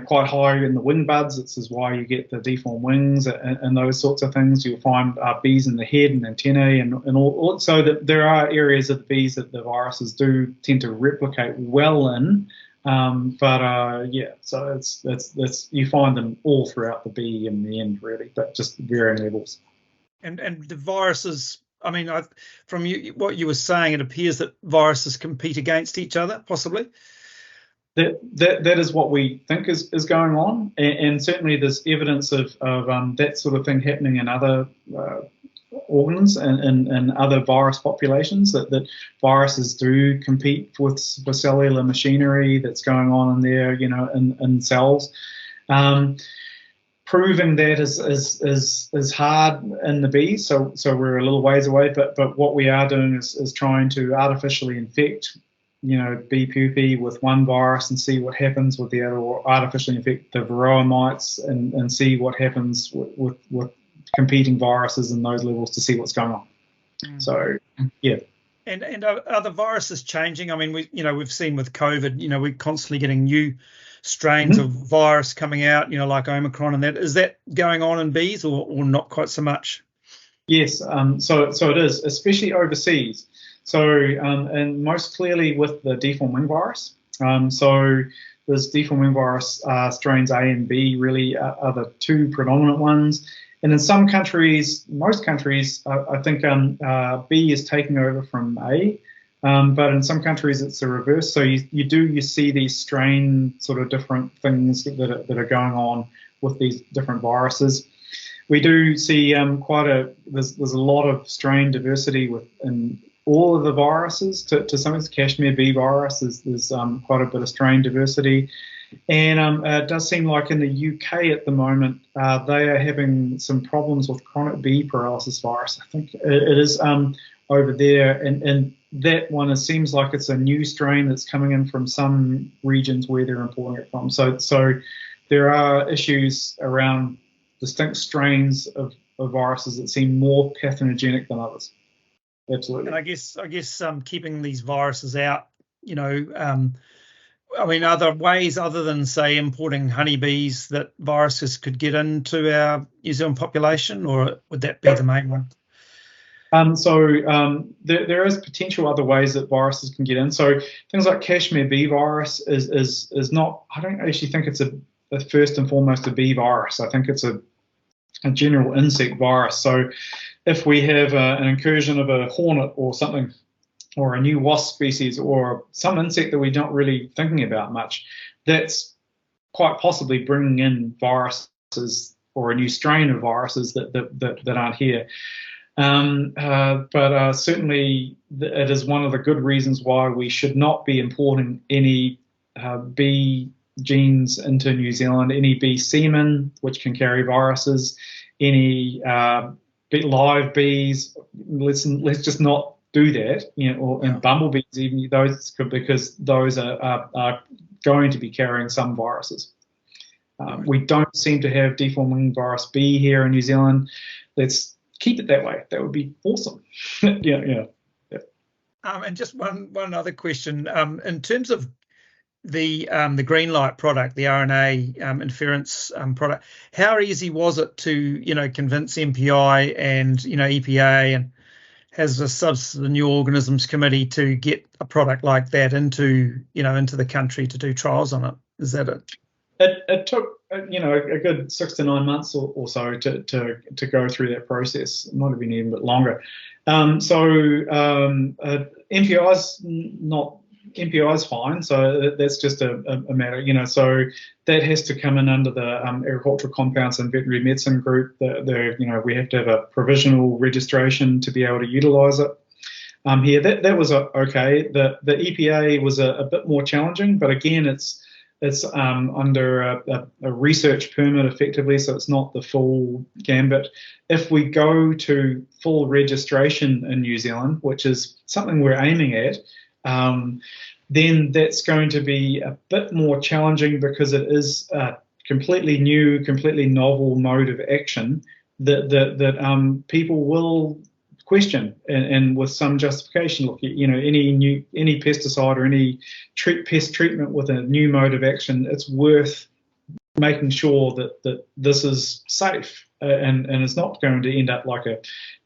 quite high in the wing buds. This is why you get the deformed wings and those sorts of things. You'll find bees in the head and antennae and all. So that there are areas of the bees that the viruses do tend to replicate well in. So it's you find them all throughout the bee in the end, really, but just varying levels. And the viruses, I mean, from what you were saying, it appears that viruses compete against each other, possibly. That is what we think is going on, and certainly there's evidence of that sort of thing happening in other organs and other virus populations, that viruses do compete with cellular machinery that's going on in there, in cells. Proving that is hard in the bees, so we're a little ways away. But what we are doing is trying to artificially infect, bee pupae with one virus and see what happens with the other, or artificially infect the varroa mites and see what happens with competing viruses in those levels to see what's going on. So yeah. And are the viruses changing? I mean, we've seen with COVID, we're constantly getting new strains of virus coming out, like Omicron and that. Is that going on in bees or not quite so much? Yes, so it is, especially overseas. So and most clearly with the deformed wing virus. So there's deformed wing virus strains A and B really are the two predominant ones. And in some countries, most countries, I think B is taking over from A. But in some countries it's the reverse. So you see these strain sort of different things that are going on with these different viruses. We do see there's a lot of strain diversity within all of the viruses. To some extent, Kashmir bee virus there's quite a bit of strain diversity. And it does seem like in the UK at the moment, they are having some problems with chronic bee paralysis virus. I think it is over there. And that one, it seems like it's a new strain that's coming in from some regions where they're importing it from. So there are issues around distinct strains of viruses that seem more pathogenic than others. Absolutely. And I guess keeping these viruses out, I mean, are there ways other than, say, importing honeybees that viruses could get into our New Zealand population, or would that be the main one? There is potential other ways that viruses can get in. So things like Kashmir bee virus is not, I don't actually think it's a first and foremost a bee virus. I think it's a general insect virus. So if we have an incursion of a hornet or something, or a new wasp species, or some insect that we're not really thinking about much, that's quite possibly bringing in viruses or a new strain of viruses that aren't here. But certainly it is one of the good reasons why we should not be importing any bee genes into New Zealand, any bee semen, which can carry viruses, any live bees. Let's just not do that, and bumblebees, even those, because those are going to be carrying some viruses. We don't seem to have deformed wing virus B here in New Zealand. Let's keep it that way. That would be awesome. Yeah. And just one other question. In terms of the green light product, the RNA inference product, how easy was it to convince MPI and EPA and has a Substance and New Organisms Committee to get a product like that into the country to do trials on it? Is that it? It took a good 6 to 9 months or so to go through that process. It might have been even a bit longer. MPI's fine, so that's just a matter, so that has to come in under the Agricultural Compounds and Veterinary Medicine Group. We have to have a provisional registration to be able to utilise it. Here, that was okay. The EPA was a bit more challenging, but again, it's under a research permit effectively, so it's not the full gambit. If we go to full registration in New Zealand, which is something we're aiming at, then that's going to be a bit more challenging because it is a completely new, completely novel mode of action that people will question and with some justification. Look, any pesticide or any pest treatment with a new mode of action, it's worth making sure that this is safe and it's not going to end up like a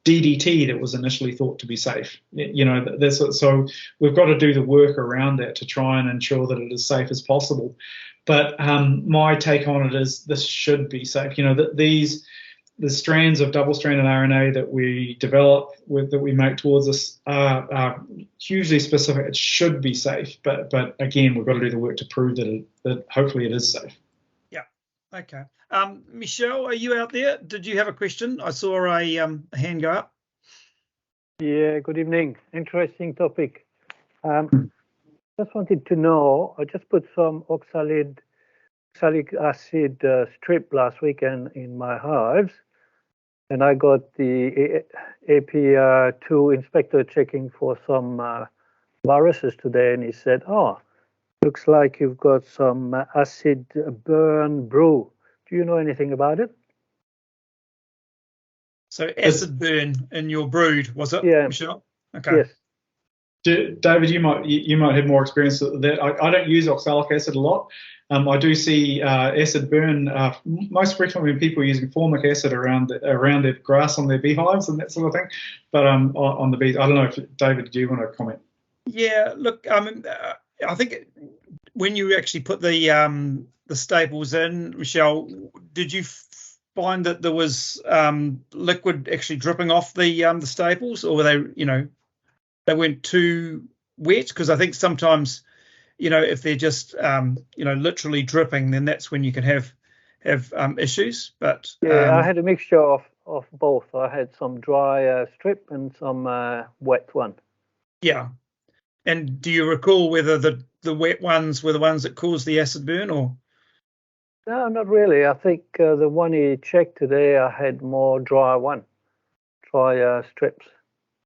DDT that was initially thought to be safe. So we've got to do the work around that to try and ensure that it is safe as possible. But my take on it is this should be safe. the strands of double-stranded RNA that we develop that we make towards us are hugely specific. It should be safe, but again, we've got to do the work to prove that hopefully it is safe. Yeah. Okay. Michelle, are you out there? Did you have a question? I saw a hand go up. Yeah, good evening. Interesting topic. Just wanted to know, I just put some oxalic acid strip last weekend in my hives, and I got the AP2 inspector checking for some viruses today, and he said, oh, looks like you've got some acid burn brew. Do you know anything about it? So acid burn in your brood, was it, Yeah. Michelle? Okay. Yes. David, you might have more experience with that. I don't use oxalic acid a lot. I do see acid burn most frequently when people are using formic acid around their grass on their beehives and that sort of thing. But on the bees, I don't know if David, do you want to comment? Yeah, look, I think when you actually put the staples in, Michelle, did you find that there was liquid actually dripping off the staples, or were they, they weren't too wet? Because I think sometimes, if they're just, literally dripping, then that's when you can have issues. But yeah, I had a mixture of both. I had some dry strip and some wet one. Yeah. And do you recall whether the wet ones were the ones that caused the acid burn, or? No, not really. I think the one he checked today, I had more dry strips.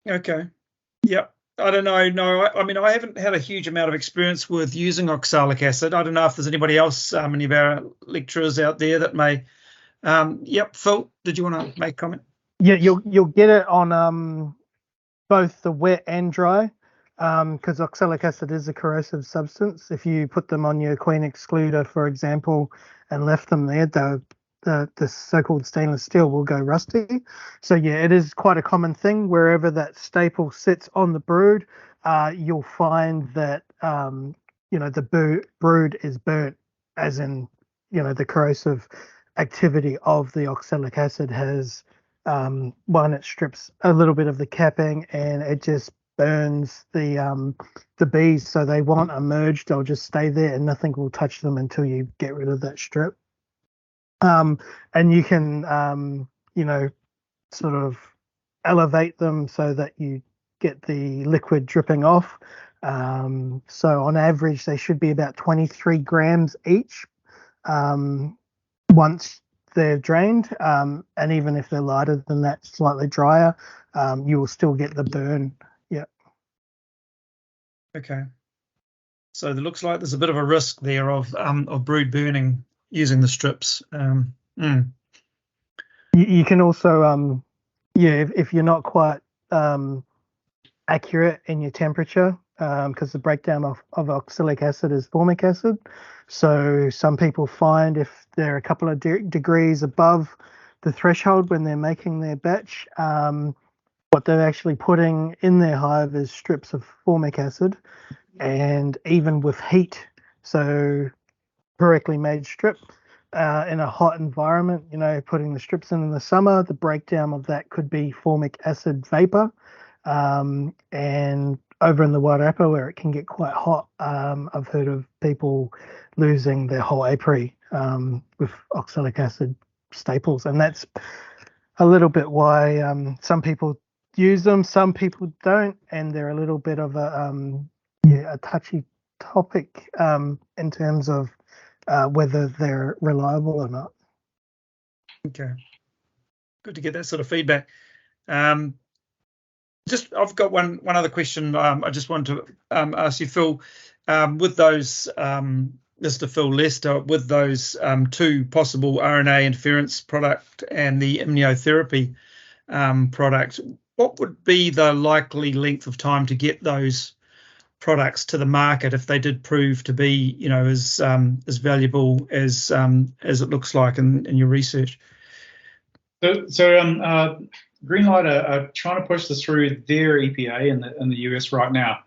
Okay. Yeah. I don't know. No, I mean, I haven't had a huge amount of experience with using oxalic acid. I don't know if there's anybody else, any of our lecturers out there that may. Yep. Phil, did you want to make a comment? Yeah, you'll get it on both the wet and dry, because oxalic acid is a corrosive substance. If you put them on your queen excluder, for example, and left them there, the so-called stainless steel will go rusty. So yeah, it is quite a common thing. Wherever that staple sits on the brood, you'll find that the brood is burnt, as in the corrosive activity of the oxalic acid has it strips a little bit of the capping, and it just burns the bees, so they won't emerge. They'll just stay there and nothing will touch them until you get rid of that strip. And you can sort of elevate them so that you get the liquid dripping off. So on average they should be about 23 grams each once they're drained, and even if they're lighter than that, slightly drier, you will still get the burn. Yeah. Okay. So it looks like there's a bit of a risk there of brood burning using the strips. You can also, if you're not quite accurate in your temperature, because the breakdown of oxalic acid is formic acid. So some people find if they're a couple of degrees above the threshold when they're making their batch, what they're actually putting in their hive is strips of formic acid, and even with heat, so correctly made strip in a hot environment, putting the strips in the summer, the breakdown of that could be formic acid vapor. And over in the Wairarapa where it can get quite hot, I've heard of people losing their whole apiary with oxalic acid staples, and that's a little bit why some people use them, some people don't, and they're a little bit of a touchy topic in terms of whether they're reliable or not. Okay. Good to get that sort of feedback. I've got one other question. I just wanted to ask you, Phil, with those, Mr. Phil Lester, with those two possible RNA interference product and the immunotherapy product, what would be the likely length of time to get those products to the market if they did prove to be, as valuable as it looks like in your research? So Greenlight are trying to push this through their EPA in the US right now.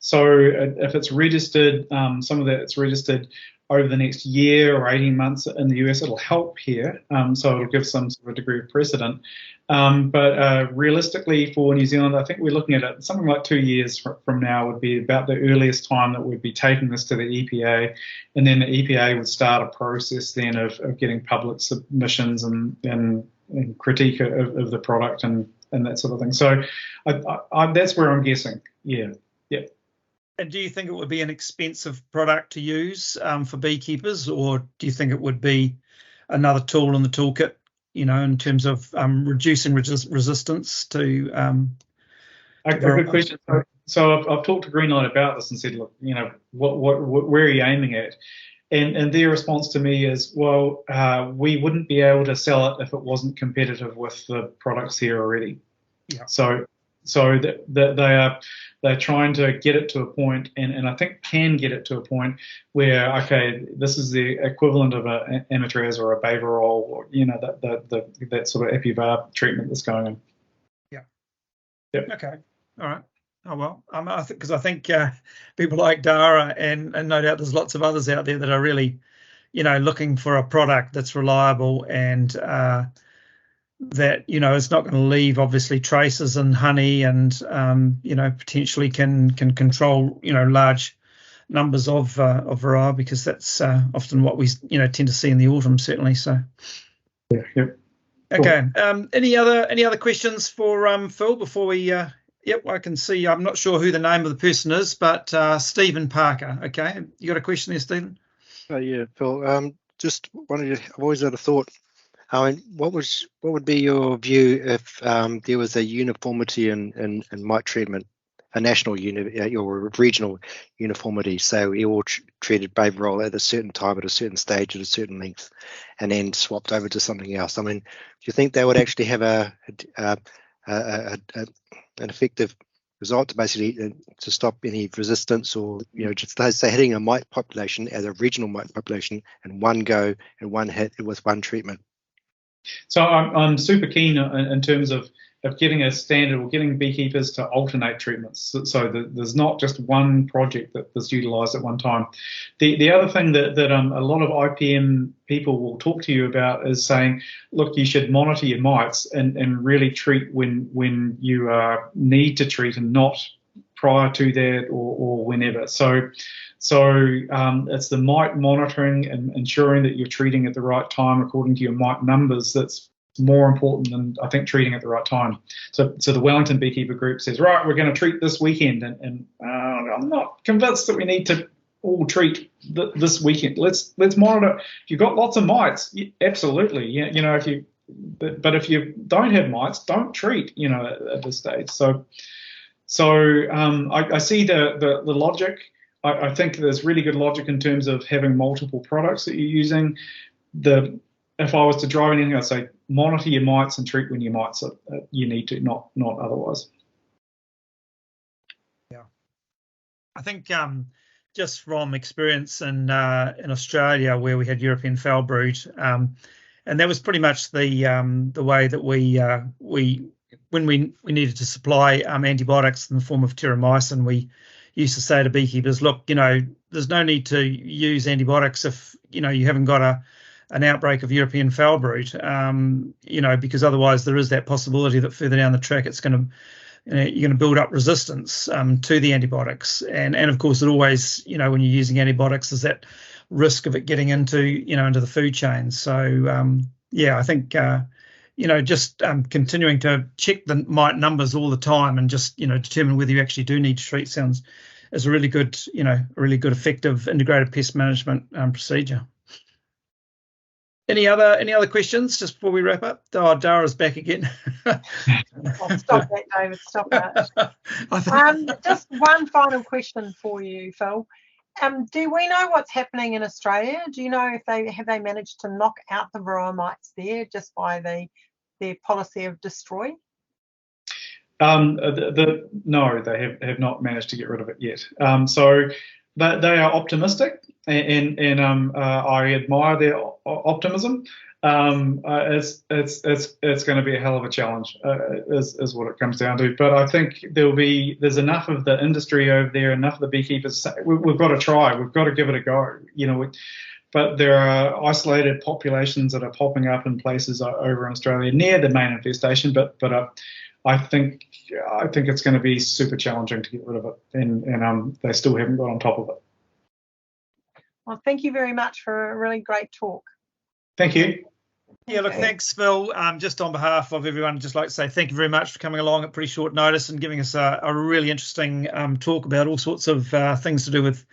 So if it's registered, some of that it's registered over the next year or 18 months in the US. It'll help here, so it'll give some sort of degree of precedent. But realistically for New Zealand, I think we're looking at it something like 2 years from now would be about the earliest time that we'd be taking this to the EPA, and then the EPA would start a process then of getting public submissions and critique of the product and that sort of thing. So that's where I'm guessing. Yeah. And do you think it would be an expensive product to use for beekeepers, or do you think it would be another tool in the toolkit, in terms of reducing resistance to? A good question. So I've talked to Greenlight about this and said, look, where are you aiming at? And their response to me is, well, we wouldn't be able to sell it if it wasn't competitive with the products here already. Yeah. So they're trying to get it to a point, and I think can get it to a point where, okay, this is the equivalent of a Amatraz or a Baverol, or that sort of Epivar treatment that's going on. Yeah. Yep. Okay. All right. Oh well, I think people like Dara and no doubt there's lots of others out there that are really, looking for a product that's reliable and that it's not going to leave obviously traces in honey and potentially can control large numbers of varroa, because that's often what we tend to see in the autumn, certainly. So yeah. Okay. Cool. Any other questions for Phil before we? Yep, I can see. I'm not sure who the name of the person is, but Stephen Parker. Okay, you got a question there, Stephen? Yeah, Phil. Just wanted to. I've always had a thought. I mean, what would be your view if there was a uniformity in mite treatment, a national or regional uniformity? So we all treated Baverol at a certain time, at a certain stage, at a certain length, and then swapped over to something else. I mean, do you think that would actually have an effective result to basically to stop any resistance, or just say hitting a mite population as a regional mite population in one go and one hit with one treatment? So I'm super keen in terms of getting a standard, or getting beekeepers to alternate treatments, so that there's not just one project that's utilised at one time. The other thing that a lot of IPM people will talk to you about is saying, look, you should monitor your mites and really treat when you need to treat, and not prior to that or whenever. So it's the mite monitoring and ensuring that you're treating at the right time according to your mite numbers that's more important than, I think, treating at the right time. So the Wellington Beekeeper Group says, right, we're going to treat this weekend, and I'm not convinced that we need to all treat this weekend. Let's monitor. If you've got lots of mites, absolutely, but if you don't have mites, don't treat, at this stage. So I see the logic. I think there's really good logic in terms of having multiple products that you're using. If I was to drive anything, I'd say monitor your mites and treat when your mites you need to, not otherwise. Yeah, I think just from experience in Australia, where we had European foul brood, and that was pretty much the way that we when we needed to supply antibiotics in the form of terramycin, we used to say to beekeepers, look, there's no need to use antibiotics if you haven't got an outbreak of European foul brood, because otherwise there is that possibility that further down the track you're going to build up resistance to the antibiotics, and of course it always, when you're using antibiotics, there's that risk of it getting into the food chain. So I think just continuing to check the mite numbers all the time and just determine whether you actually do need to treat is a really good effective integrated pest management procedure. Any other questions just before we wrap up? Oh, Dara's back again. Oh, stop that, David. Stop that. Just one final question for you, Phil. Do we know what's happening in Australia? Do you know if they managed to knock out the varroa mites there just by their policy of destroy? No, they have not managed to get rid of it yet. So they are optimistic, and I admire their optimism. It's going to be a hell of a challenge, is what it comes down to. But I think there's enough of the industry over there, enough of the beekeepers. We've got to try. We've got to give it a go. But there are isolated populations that are popping up in places over in Australia near the main infestation. But I think it's going to be super challenging to get rid of it, and they still haven't got on top of it. Well, thank you very much for a really great talk. Thank you. Yeah, look, thanks, Phil. Just on behalf of everyone, I'd just like to say thank you very much for coming along at pretty short notice and giving us a really interesting talk about all sorts of things to do with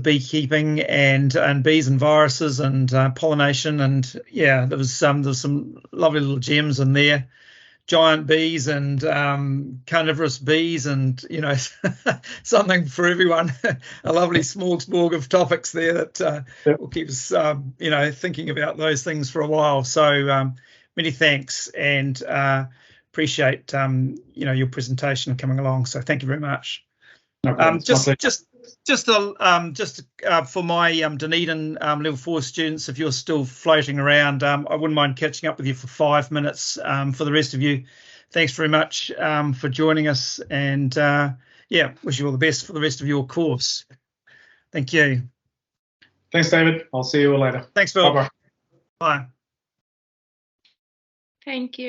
beekeeping and bees and viruses and pollination. And yeah, there was some lovely little gems in there. Giant bees and carnivorous bees, and something for everyone. A lovely smorgasbord of topics there that will keep us thinking about those things for a while. So many thanks, and appreciate your presentation coming along. So thank you very much. Just for my Dunedin level 4 students, if you're still floating around, I wouldn't mind catching up with you for 5 minutes. For the rest of you, thanks very much for joining us, and wish you all the best for the rest of your course. Thank you. Thanks, David. I'll see you all later. Thanks, Phil. Bye-bye. Bye. Thank you.